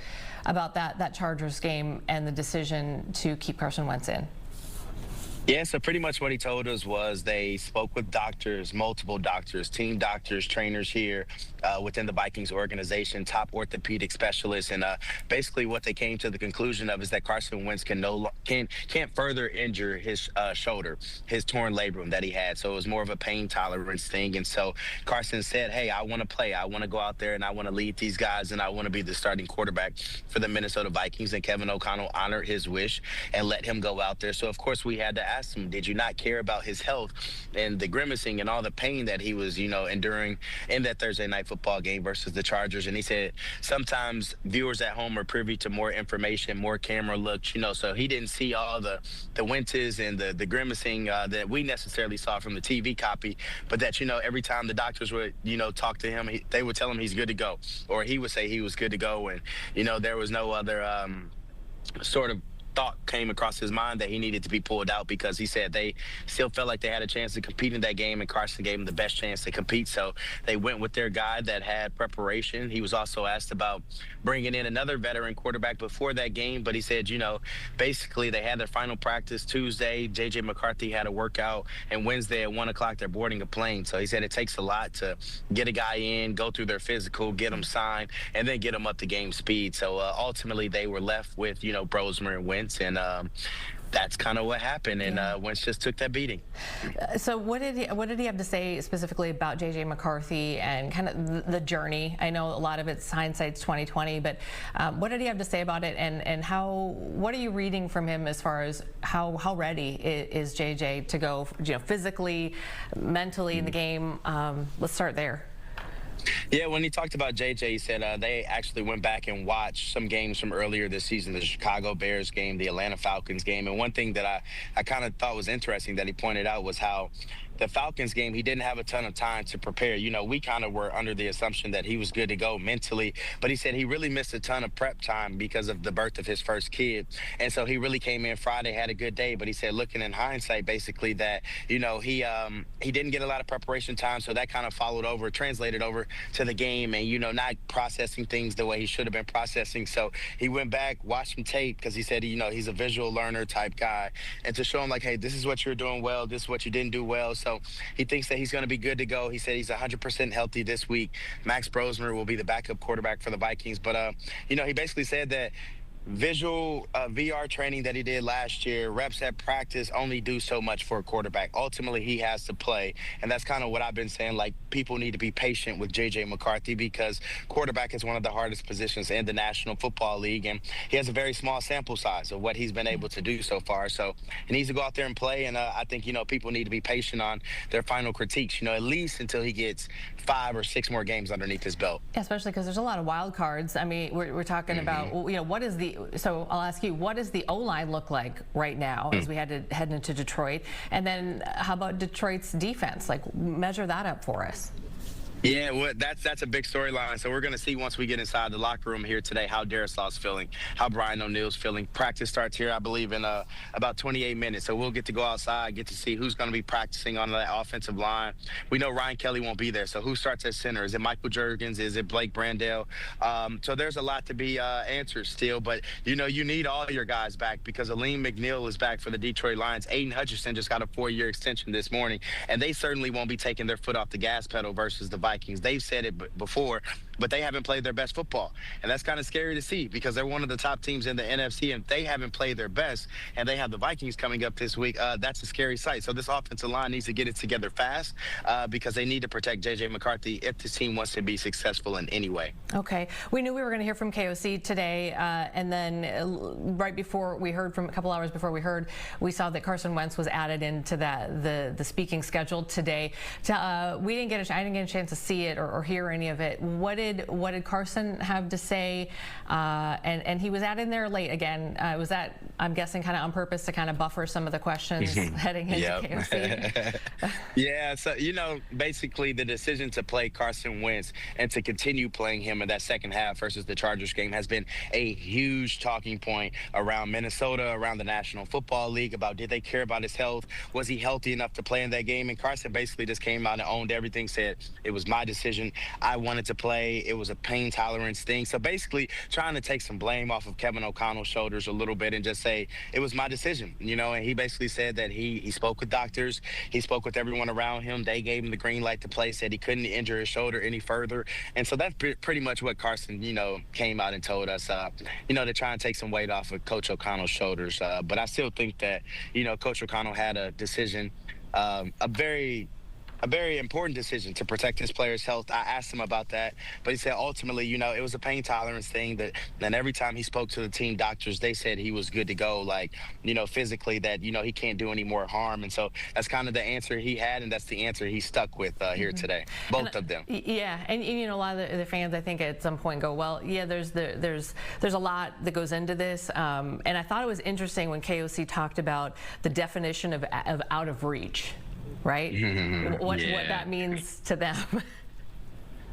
that Chargers game and the decision to keep Carson Wentz in. Yeah, so pretty much what he told us was they spoke with doctors, multiple doctors, team doctors, trainers here within the Vikings organization, top orthopedic specialists, and basically what they came to the conclusion of is that Carson Wentz can't further injure his shoulder, his torn labrum that he had. So it was more of a pain tolerance thing. And so Carson said, hey, I want to play. I want to go out there and I want to lead these guys and I want to be the starting quarterback for the Minnesota Vikings. And Kevin O'Connell honored his wish and let him go out there. So, of course, we had to asked him, did you not care about his health and the grimacing and all the pain that he was, enduring in that Thursday night football game versus the Chargers? And he said sometimes viewers at home are privy to more information, more camera looks, so he didn't see all the winces and the grimacing that we necessarily saw from the TV copy, but that, every time the doctors would, talk to him, they would tell him he's good to go, or he would say he was good to go. And, there was no other sort of thought came across his mind that he needed to be pulled out, because he said they still felt like they had a chance to compete in that game, and Carson gave them the best chance to compete. So they went with their guy that had preparation. He was also asked about bringing in another veteran quarterback before that game, but he said, basically they had their final practice Tuesday. J.J. McCarthy had a workout, and Wednesday at 1 o'clock they're boarding a plane. So he said it takes a lot to get a guy in, go through their physical, get them signed, and then get them up to game speed. So ultimately they were left with, Brosmer and Wentz. And that's kind of what happened, and Wentz just took that beating. So what did he have to say specifically about J.J. McCarthy and kind of the journey? I know a lot of it's hindsight's 2020, but what did he have to say about it, and what are you reading from him as far as how ready is J.J. to go, physically, mentally in the game? Let's start there. Yeah, when he talked about JJ, he said they actually went back and watched some games from earlier this season, the Chicago Bears game, the Atlanta Falcons game. And one thing that I kind of thought was interesting that he pointed out was how the Falcons game, he didn't have a ton of time to prepare. We kind of were under the assumption that he was good to go mentally, but he said he really missed a ton of prep time because of the birth of his first kid. And so he really came in Friday, had a good day, but he said looking in hindsight, basically that, he didn't get a lot of preparation time, so that kind of translated over to the game and, not processing things the way he should have been processing. So he went back, watched some tape, because he said, he's a visual learner type guy, and to show him like, hey, this is what you're doing well, this is what you didn't do well. So he thinks that he's going to be good to go. He said he's 100% healthy this week. Max Brosmer will be the backup quarterback for the Vikings. But, he basically said that visual VR training that he did last year, reps at practice only do so much for a quarterback. Ultimately, he has to play. And that's kind of what I've been saying. Like, people need to be patient with J.J. McCarthy, because quarterback is one of the hardest positions in the National Football League. And he has a very small sample size of what he's been able to do so far. So he needs to go out there and play. And I think, people need to be patient on their final critiques, at least until he gets 5 or 6 more games underneath his belt. Yeah, especially because there's a lot of wild cards. I mean, we're talking about, what is so I'll ask you, what does the O-line look like right now as we had to head into Detroit? And then how about Detroit's defense? Like, measure that up for us. Yeah, well, that's a big storyline. So we're going to see once we get inside the locker room here today how Darisaul's feeling, how Brian O'Neill's feeling. Practice starts here, I believe, in about 28 minutes. So we'll get to go outside, get to see who's going to be practicing on that offensive line. We know Ryan Kelly won't be there. So who starts at center? Is it Michael Juergens? Is it Blake Brandel? So there's a lot to be answered still. But, you need all your guys back, because Aleem McNeil is back for the Detroit Lions. Aiden Hutchinson just got a 4-year extension this morning. And they certainly won't be taking their foot off the gas pedal versus the Vikings. They've said it before, but they haven't played their best football. And that's kind of scary to see, because they're one of the top teams in the NFC, and they haven't played their best, and they have the Vikings coming up this week. That's a scary sight. So this offensive line needs to get it together fast, because they need to protect J.J. McCarthy if this team wants to be successful in any way. Okay. We knew we were going to hear from KOC today, and then right before we heard from, a couple hours before we saw that Carson Wentz was added into the speaking schedule today. I didn't get a chance to see it or hear any of it. What what did Carson have to say? And he was in there late again. Was that, I'm guessing, kind of on purpose to kind of buffer some of the questions heading into KOC? Yeah, so, basically the decision to play Carson Wentz and to continue playing him in that second half versus the Chargers game has been a huge talking point around Minnesota, around the National Football League, about did they care about his health? Was he healthy enough to play in that game? And Carson basically just came out and owned everything, said it was my decision. I wanted to play. It was a pain tolerance thing. So basically trying to take some blame off of Kevin O'Connell's shoulders a little bit and just say it was my decision, and he basically said that he spoke with doctors. He spoke with everyone around him. They gave him the green light to play, said he couldn't injure his shoulder any further. And so that's pretty much what Carson, came out and told us, to try and take some weight off of Coach O'Connell's shoulders. But I still think that, Coach O'Connell had a decision, a very important decision to protect his players' health. I asked him about that, but he said ultimately, it was a pain tolerance thing. And every time he spoke to the team doctors, they said he was good to go, physically, that, he can't do any more harm. And so that's kind of the answer he had, and that's the answer he stuck with here today, both of them. Yeah, and a lot of the fans, I think, at some point go, well, yeah, there's a lot that goes into this. And I thought it was interesting when KOC talked about the definition of out of reach. Right? What that means to them.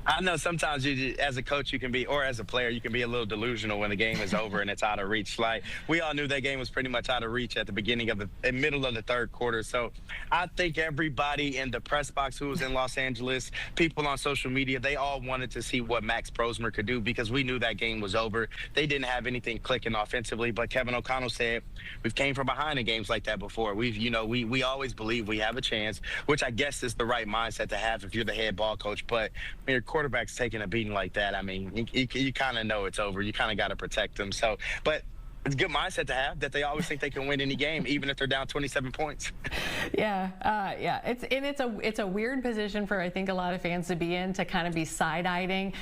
I know sometimes as a coach, you can be, or as a player, you can be a little delusional when the game is over and it's out of reach. We all knew that game was pretty much out of reach at the beginning of the middle of the third quarter. So I think everybody in the press box who was in Los Angeles, people on social media, they all wanted to see what Max Prosmer could do because we knew that game was over. They didn't have anything clicking offensively, but Kevin O'Connell said, we've came from behind in games like that before. We always believe we have a chance, which I guess is the right mindset to have if you're the head ball coach. But when your quarterback's taking a beating like that, I mean, you kind of know it's over. You kind of got to protect them. So, but it's a good mindset to have, that they always think they can win any game, even if they're down 27 points. Yeah. It's a weird position for, I think, a lot of fans to be in, to kind of be side-eyeing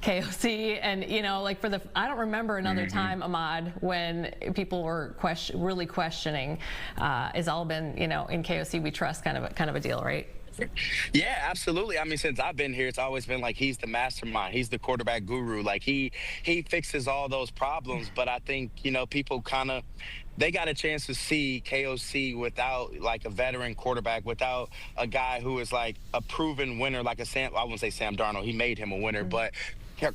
KOC. And, I don't remember another time, Ahmad, when people were really questioning, it's all been, in KOC we trust kind of a deal, right? Yeah, absolutely. I mean, since I've been here, it's always been he's the mastermind. He's the quarterback guru. He fixes all those problems. But I think, people they got a chance to see KOC without a veteran quarterback, without a guy who is a proven winner, I wouldn't say Sam Darnold. He made him a winner, but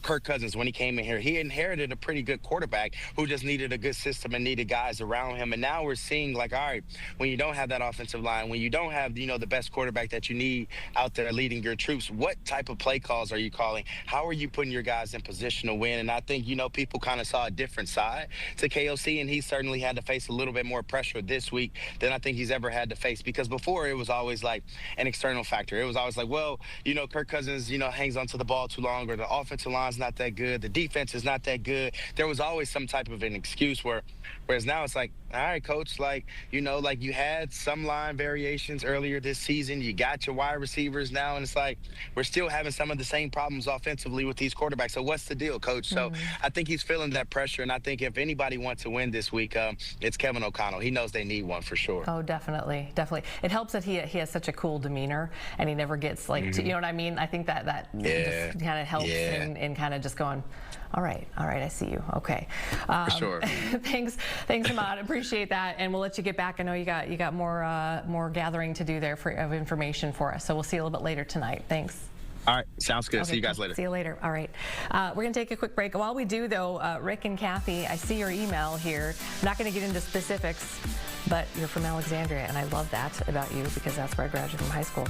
Kirk Cousins, when he came in here, he inherited a pretty good quarterback who just needed a good system and needed guys around him. And now we're seeing all right, when you don't have that offensive line, when you don't have, the best quarterback that you need out there leading your troops, what type of play calls are you calling? How are you putting your guys in position to win? And I think, people kind of saw a different side to KOC, and he certainly had to face a little bit more pressure this week than I think he's ever had to face, because before it was always an external factor. It was always Kirk Cousins, hangs onto the ball too long, or the offensive line's not that good, the defense is not that good. There was always some type of an excuse, whereas now it's all right, coach, you had some line variations earlier this season, you got your wide receivers now, and it's we're still having some of the same problems offensively with these quarterbacks. So what's the deal, coach? So I think he's feeling that pressure, and I think if anybody wants to win this week, it's Kevin O'Connell. He knows they need one for sure. Oh, definitely. It helps that he has such a cool demeanor, and he never gets you know what I mean? I think that just kind of helps in kind of just going, all right, I see you. Okay. For sure. Thanks, Ahmad. Appreciate that, and we'll let you get back. I know you got more gathering to do there of information for us. So we'll see you a little bit later tonight. Thanks. All right, sounds good. Okay, see you guys later. See you later. All right. We're going to take a quick break. While we do, though, Rick and Kathy, I see your email here. I'm not going to get into specifics, but you're from Alexandria, and I love that about you because that's where I graduated from high school.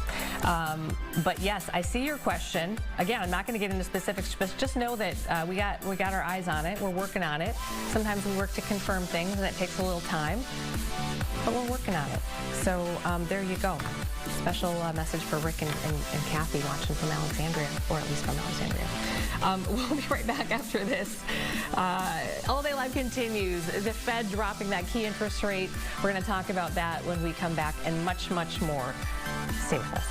But yes, I see your question. Again, I'm not going to get into specifics, but just know that we got our eyes on it. We're working on it. Sometimes we work to confirm things, and that takes a little time, but we're working on it. So there you go. Special message for Rick and Kathy watching from Alexandria, or at least from Alexandria. We'll be right back after this. All Day Live continues. The Fed dropping that key interest rate. We're going to talk about that when we come back, and much, much more. Stay with us.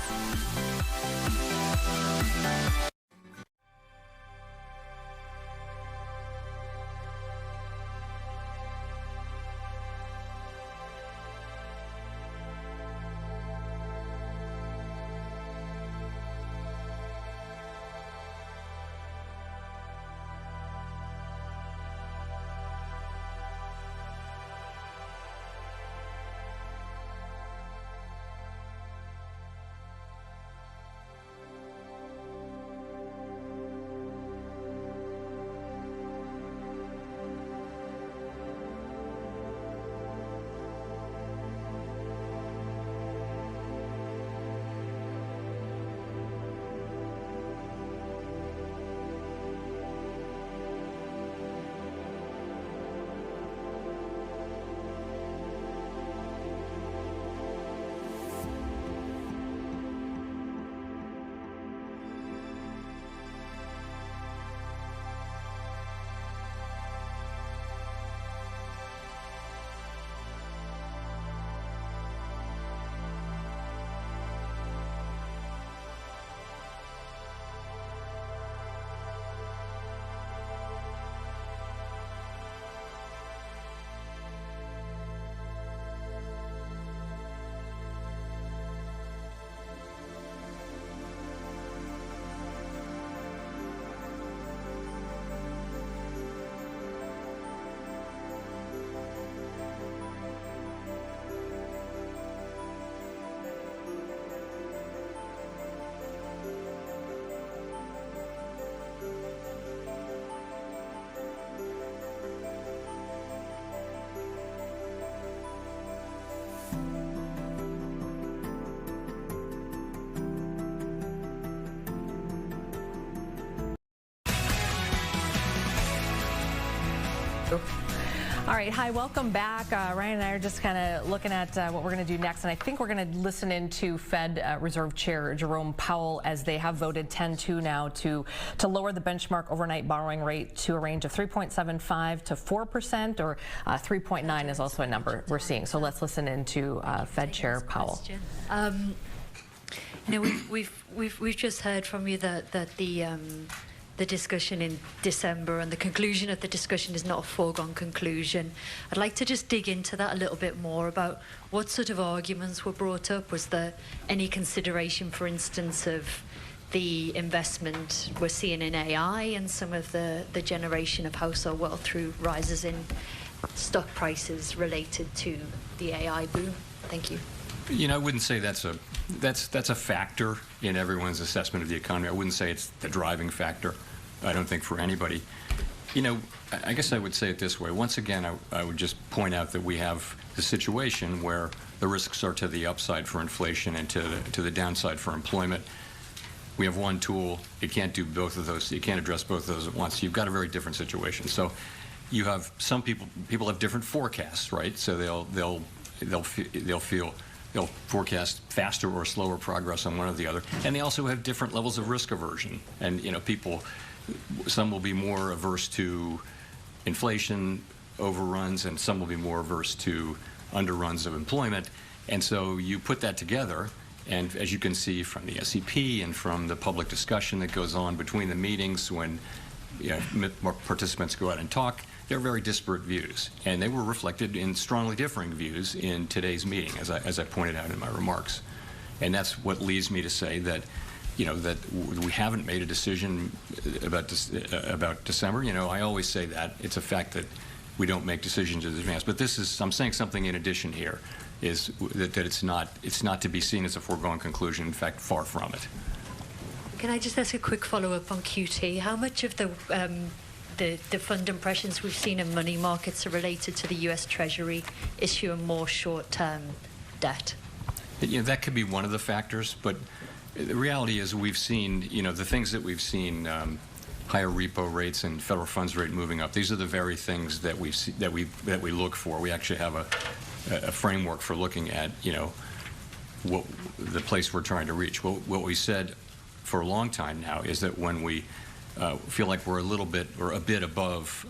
All right, hi, welcome back. Ryan and I are just kind of looking at what we're going to do next, and I think we're going to listen into Fed Reserve Chair Jerome Powell as they have voted 10-2 now to lower the benchmark overnight borrowing rate to a range of 3.75 to 4%, or 3.9 is also a number we're seeing. So let's listen into Fed Chair Powell. You know, we've just heard from you that the discussion in December and the conclusion of the discussion is not a foregone conclusion. I'd like to just dig into that a little bit more about what sort of arguments were brought up. Was there any consideration, for instance, of the investment we're seeing in AI and some of the generation of household wealth through rises in stock prices related to the AI boom? Thank you. You know, I wouldn't say that's a factor in everyone's assessment of the economy. I wouldn't say it's the driving factor. I don't think for anybody. You know, I guess I would say it this way. Once again, I would just point out that we have the situation where the risks are to the upside for inflation and to the downside for employment. We have one tool. It can't do both of those. You can't address both of those at once. You've got a very different situation. So you have some people have different forecasts, right? So they'll forecast faster or slower progress on one or the other, and they also have different levels of risk aversion. And you know, some will be more averse to inflation overruns, and some will be more averse to underruns of employment. And so you put that together, and as you can see from the SEP and from the public discussion that goes on between the meetings when more participants go out and talk, they're very disparate views, and they were reflected in strongly differing views in today's meeting, as I pointed out in my remarks. And that's what leads me to say that, you know, that we haven't made a decision about December. You know, I always say that. It's a fact that we don't make decisions in advance. But I'm saying something in addition here, is that it's not to be seen as a foregone conclusion. In fact, far from it. Can I just ask a quick follow-up on QT? How much of the fund impressions we've seen in money markets are related to the U.S. Treasury issuing more short-term debt? You know, that could be one of the factors, but the reality is we've seen, you know, the things that we've seen, higher repo rates and federal funds rate moving up. These are the very things that we look for. We actually have a framework for looking at, you know, the place we're trying to reach. What we said for a long time now is that when we feel like we're a bit above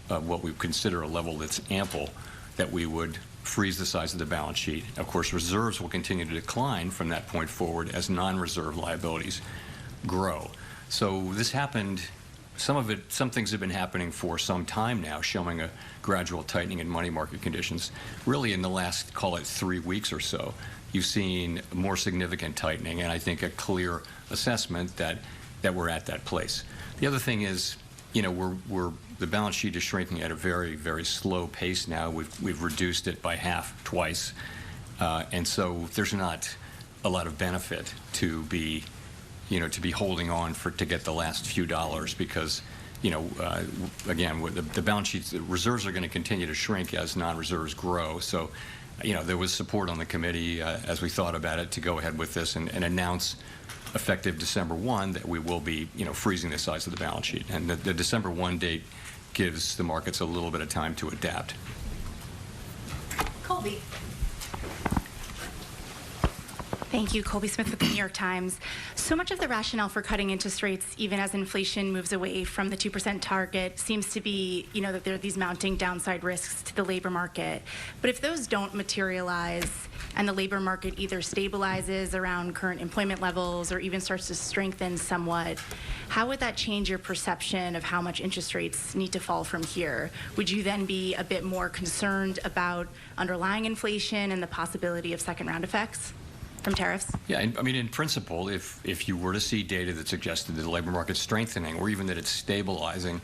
what we consider a level that's ample, that we would freeze the size of the balance sheet. Of course, reserves will continue to decline from that point forward as non-reserve liabilities grow. So this happened, some things have been happening for some time now, showing a gradual tightening in money market conditions. Really in the last, call it 3 weeks or so, you've seen more significant tightening, and I think a clear assessment that we're at that place. The other thing is, you know, the balance sheet is shrinking at a very, very slow pace now. We've reduced it by half twice, and so there's not a lot of benefit to be holding on to get the last few dollars, because, you know, again, with the balance sheets, the reserves are going to continue to shrink as non-reserves grow. So, you know, there was support on the committee as we thought about it to go ahead with this and announce effective December 1 that we will be, you know, freezing the size of the balance sheet. And the December 1 date gives the markets a little bit of time to adapt. Colby. Thank you. Colby Smith with the New York Times. So much of the rationale for cutting interest rates, even as inflation moves away from the 2% target, seems to be, you know, that there are these mounting downside risks to the labor market. But if those don't materialize and the labor market either stabilizes around current employment levels or even starts to strengthen somewhat, how would that change your perception of how much interest rates need to fall from here? Would you then be a bit more concerned about underlying inflation and the possibility of second-round effects from tariffs? Yeah, I mean, in principle, if you were to see data that suggested that the labor market's strengthening or even that it's stabilizing,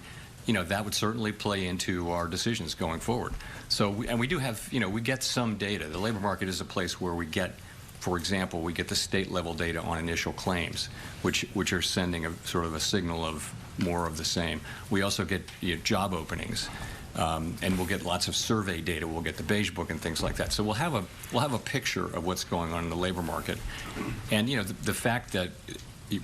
you know, that would certainly play into our decisions going forward. So, we do have, you know, we get some data. The labor market is a place where we get, for example, we get the state-level data on initial claims, which are sending a sort of a signal of more of the same. We also get, you know, job openings. And we'll get lots of survey data. We'll get the Beige Book and things like that. So we'll have a picture of what's going on in the labor market. And, you know, the fact that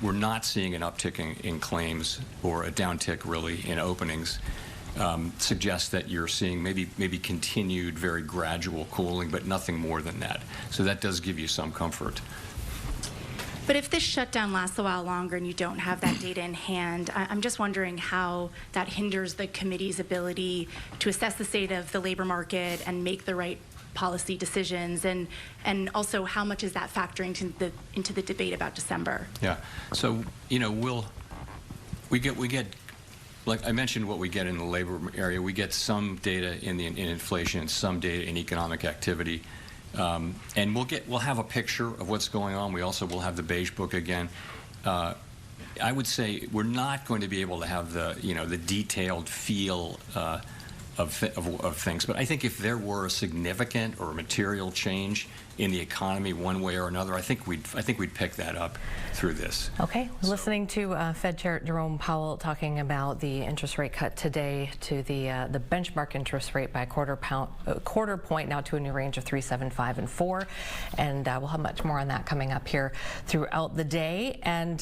we're not seeing an uptick in claims or a downtick really in openings suggests that you're seeing maybe continued very gradual cooling, but nothing more than that. So that does give you some comfort. But if this shutdown lasts a while longer and you don't have that data in hand, I'm just wondering how that hinders the committee's ability to assess the state of the labor market and make the right policy decisions, and also how much is that factoring into the debate about December? Yeah. So we get like I mentioned what we get in the labor area. We get some data in inflation, some data in economic activity. And we'll have a picture of what's going on. We also will have the beige book again. I would say we're not going to be able to have the detailed feel of things. But I think if there were a significant or a material change in the economy one way or another, I think we'd pick that up through this. Okay, listening to Fed Chair Jerome Powell talking about the interest rate cut today to the benchmark interest rate by a quarter point now to a new range of 3.75 and 4, and we'll have much more on that coming up here throughout the day. And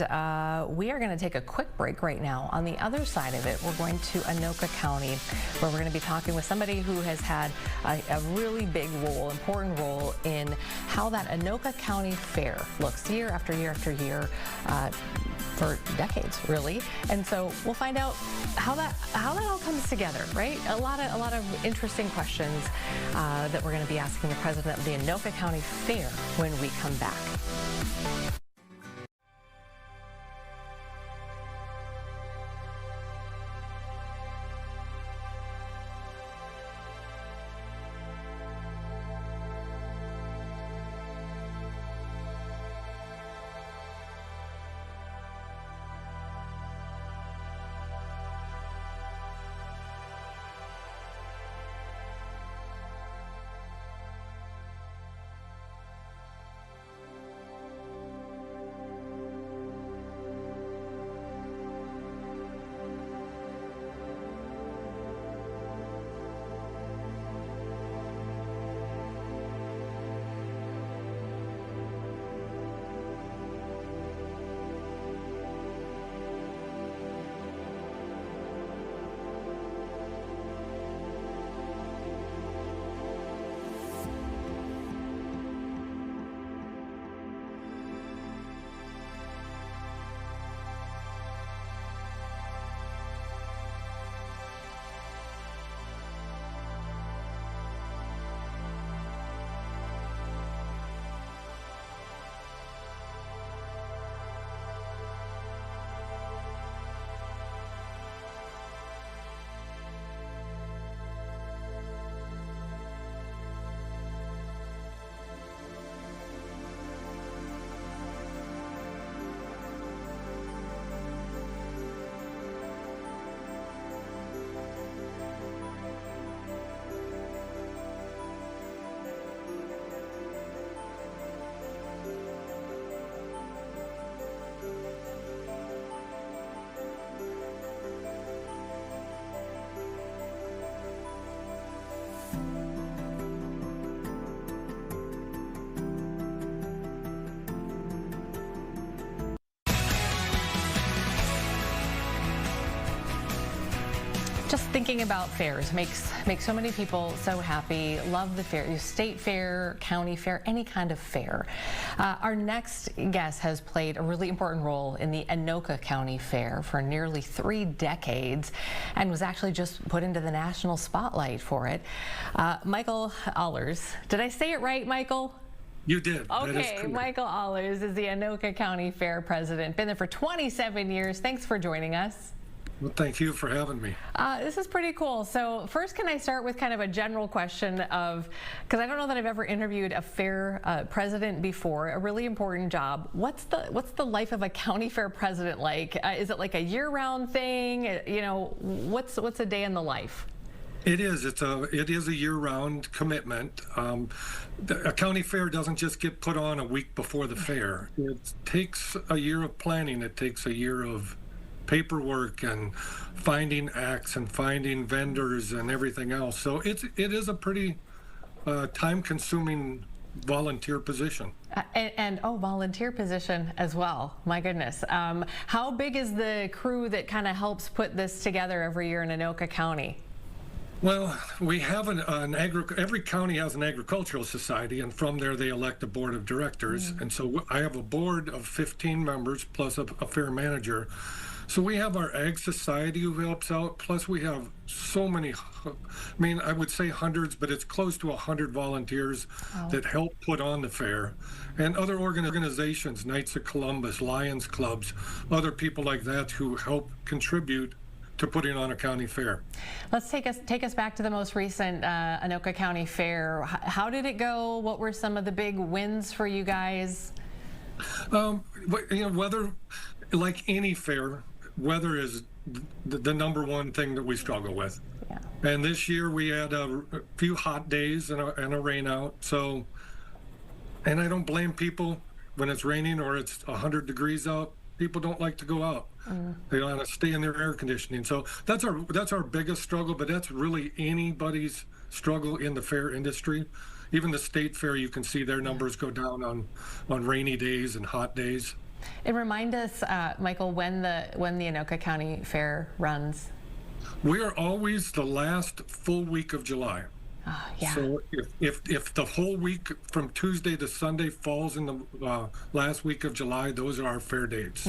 we are going to take a quick break right now. On the other side of it, we're going to Anoka County, where we're going to be talking with somebody who has had a really big role, important role in how that Anoka County Fair looks year after year after year for decades, really. And so we'll find out how that all comes together, right? A lot of interesting questions that we're going to be asking the president of the Anoka County Fair when we come back. Just thinking about fairs makes so many people so happy. Love the fair, state fair, county fair, any kind of fair. Our next guest has played a really important role in the Anoka County Fair for nearly 3 decades and was actually just put into the national spotlight for it. Michael Allers. Did I say it right, Michael? You did. Okay, Michael Allers is the Anoka County Fair president. Been there for 27 years. Thanks for joining us. Well, thank you for having me. This is pretty cool. So first, can I start with kind of a general question of, because I don't know that I've ever interviewed a fair president before, a really important job. What's the life of a county fair president like? Is it like a year-round thing? You know, what's a day in the life? It is. It is a year-round commitment. A county fair doesn't just get put on a week before the fair. It takes a year of planning. It takes a year of paperwork and finding acts and finding vendors and everything else. So it is a pretty time-consuming volunteer position. Volunteer position as well. My goodness. How big is the crew that kind of helps put this together every year in Anoka County? Well, we have every county has an agricultural society, and from there they elect a board of directors. And so I have a board of 15 members plus a fair manager. So we have our ag society who helps out, plus we have so many, I mean, I would say hundreds, but it's close to 100 volunteers that help put on the fair. And other organizations, Knights of Columbus, Lions Clubs, other people like that who help contribute to putting on a county fair. Let's take us back to the most recent Anoka County Fair. How did it go? What were some of the big wins for you guys? Weather, like any fair, weather is the number one thing that we struggle with. Yeah. And this year we had a few hot days and a rain out. So, and I don't blame people when it's raining or it's 100 degrees out. People don't like to go out. They want to stay in their air conditioning. So that's our biggest struggle, but that's really anybody's struggle in the fair industry. Even the state fair, you can see their numbers go down on rainy days and hot days. And remind us, Michael, when the Anoka County Fair runs. We are always the last full week of July. Yeah. So if the whole week from Tuesday to Sunday falls in the last week of July, those are our fair dates.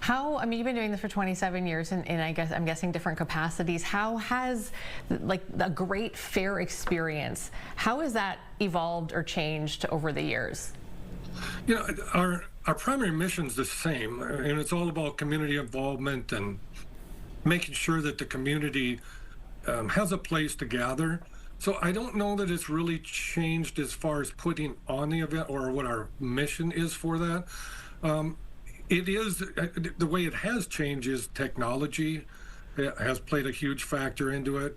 How, I mean, you've been doing this for 27 years and I'm guessing different capacities. How has like a great fair experience, how has that evolved or changed over the years? You know, our primary mission's the same, and it's all about community involvement and making sure that the community has a place to gather. So I don't know that it's really changed as far as putting on the event or what our mission is for that. It is, the way it has changed is technology. It has played a huge factor into it.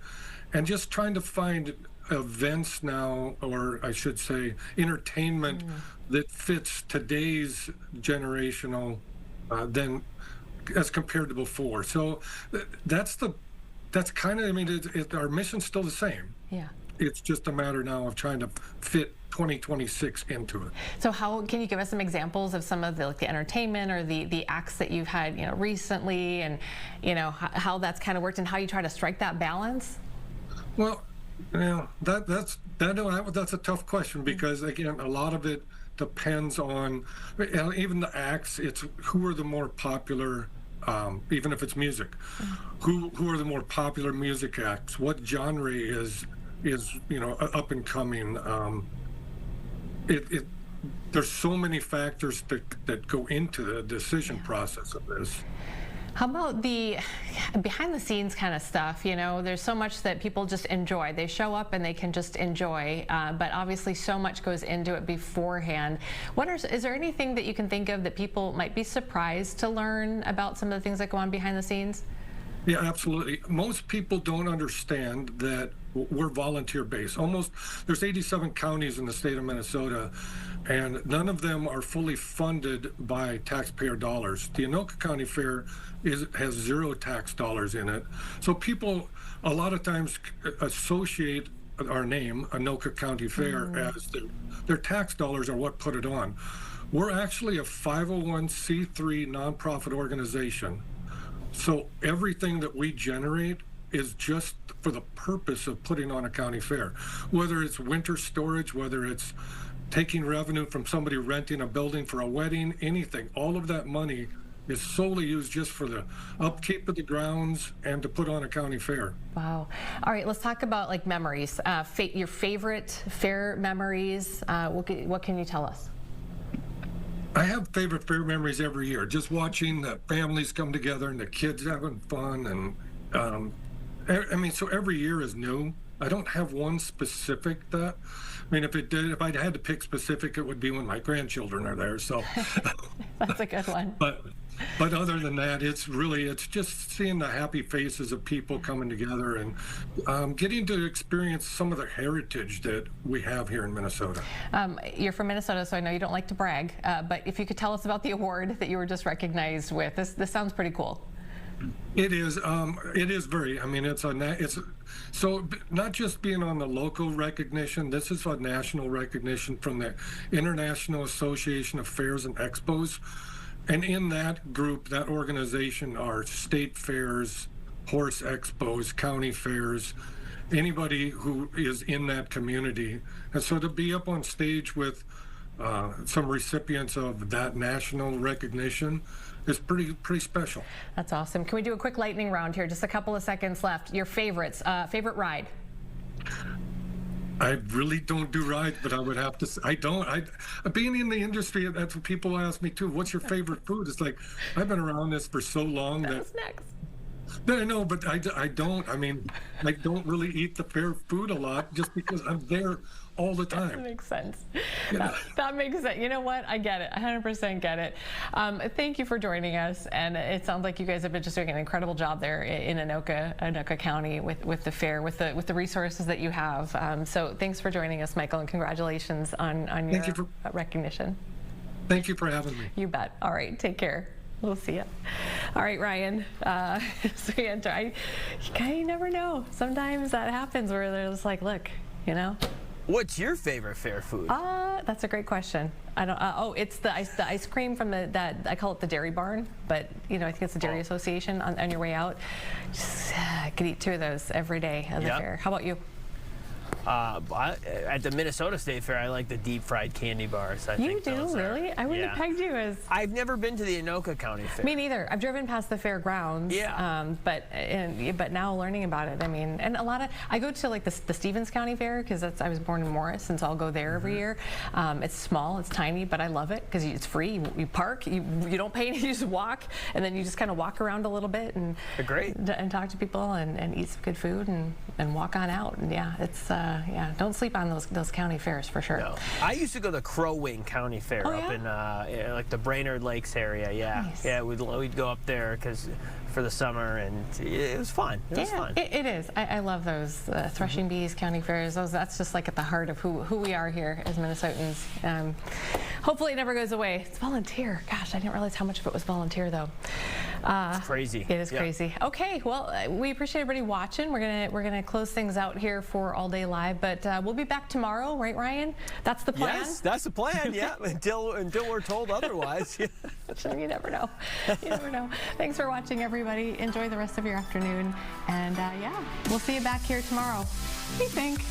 And just trying to find events now, or I should say entertainment that fits today's generational than as compared to before. So that's kind of, I mean, our mission's still the same. Yeah. It's just a matter now of trying to fit 2026 into it. So how can you give us some examples of some of the entertainment or the acts that you've had, recently, and how that's kind of worked and how you try to strike that balance? Well, that's a tough question because again, a lot of it depends on even the acts. It's who are the more popular. Even if it's music, who are the more popular music acts? What genre is up and coming? There's so many factors that go into the decision process of this. How about the behind the scenes kind of stuff? There's so much that people just enjoy. They show up and they can just enjoy, but obviously so much goes into it beforehand. Is there anything that you can think of that people might be surprised to learn about some of the things that go on behind the scenes? Yeah, absolutely. Most people don't understand that we're volunteer based. There's 87 counties in the state of Minnesota, and none of them are fully funded by taxpayer dollars. The Anoka County Fair has zero tax dollars in it. So people a lot of times associate our name, Anoka County Fair, as their tax dollars are what put it on. We're actually a 501c3 nonprofit organization. So everything that we generate is just for the purpose of putting on a county fair, whether it's winter storage, whether it's taking revenue from somebody renting a building for a wedding, anything. All of that money is solely used just for the upkeep of the grounds and to put on a county fair. Wow. All right, let's talk about memories. Your favorite fair memories. What can you tell us? I have favorite fair memories every year. Just watching the families come together and the kids having fun, and so every year is new. I don't have one specific that. I mean, if I had to pick specific, it would be when my grandchildren are there. So that's a good one. But other than that, it's just seeing the happy faces of people coming together and getting to experience some of the heritage that we have here in Minnesota. You're from Minnesota, so I know you don't like to brag, but if you could tell us about the award that you were just recognized with. This sounds pretty cool. It is. It is very. I mean, it's so not just being on the local recognition. This is a national recognition from the International Association of Fairs and Expos, and in that group, that organization, are state fairs, horse expos, county fairs, anybody who is in that community. And so to be up on stage with some recipients of that national recognition is pretty special. That's awesome. Can we do a quick lightning round here? Just a couple of seconds left. Your favorites, favorite ride? I really don't do rides, but I would have to say, I don't. Being in the industry, that's what people ask me too. What's your favorite food? It's like, I've been around this for so long That's next. I know, but I don't. I mean, I don't really eat the fair food a lot just because I'm there all the time. That makes sense. That makes sense. You know what? I get it. I 100% get it. Thank you for joining us. And it sounds like you guys have been just doing an incredible job there in Anoka County with the fair, with the resources that you have. So thanks for joining us, Michael, and congratulations on your recognition. Thank you for having me. You bet. All right. Take care. We'll see you. All right, Ryan. So you never know. Sometimes that happens where they're just like, look, you know. What's your favorite fair food? That's a great question. I don't. It's the ice cream from that I call it the Dairy Barn, but I think it's the Dairy Association on your way out. Just could eat 2 of those every day at the fair. How about you? At the Minnesota State Fair, I like the deep fried candy bars. You do, really? I wouldn't have pegged you as. I've never been to the Anoka County Fair. Me neither. I've driven past the fairgrounds. Yeah. But now learning about it, I mean, and a lot of I go to like the Stevens County Fair because I was born in Morris, and so I'll go there every year. It's small, it's tiny, but I love it because it's free. You park, you don't pay, you just walk, and then you just kind of walk around a little bit and and talk to people and eat some good food and walk on out. And yeah, it's. Don't sleep on those county fairs for sure. No. I used to go to the Crow Wing County Fair up in like the Brainerd Lakes area. Yeah, nice. Yeah, we'd go up there for the summer, and it was fun. It was fun. It is. I love those Threshing Bees County Fairs. That's just like at the heart of who we are here as Minnesotans. Hopefully it never goes away. It's volunteer. Gosh, I didn't realize how much of it was volunteer though. It's crazy. It is crazy. Okay, well, we appreciate everybody watching. We're gonna close things out here for All Day Live, but we'll be back tomorrow, right, Ryan? That's the plan. Yes, that's the plan. Yeah, until we're told otherwise. You never know. You never know. Thanks for watching, everybody. Enjoy the rest of your afternoon, and we'll see you back here tomorrow. We think.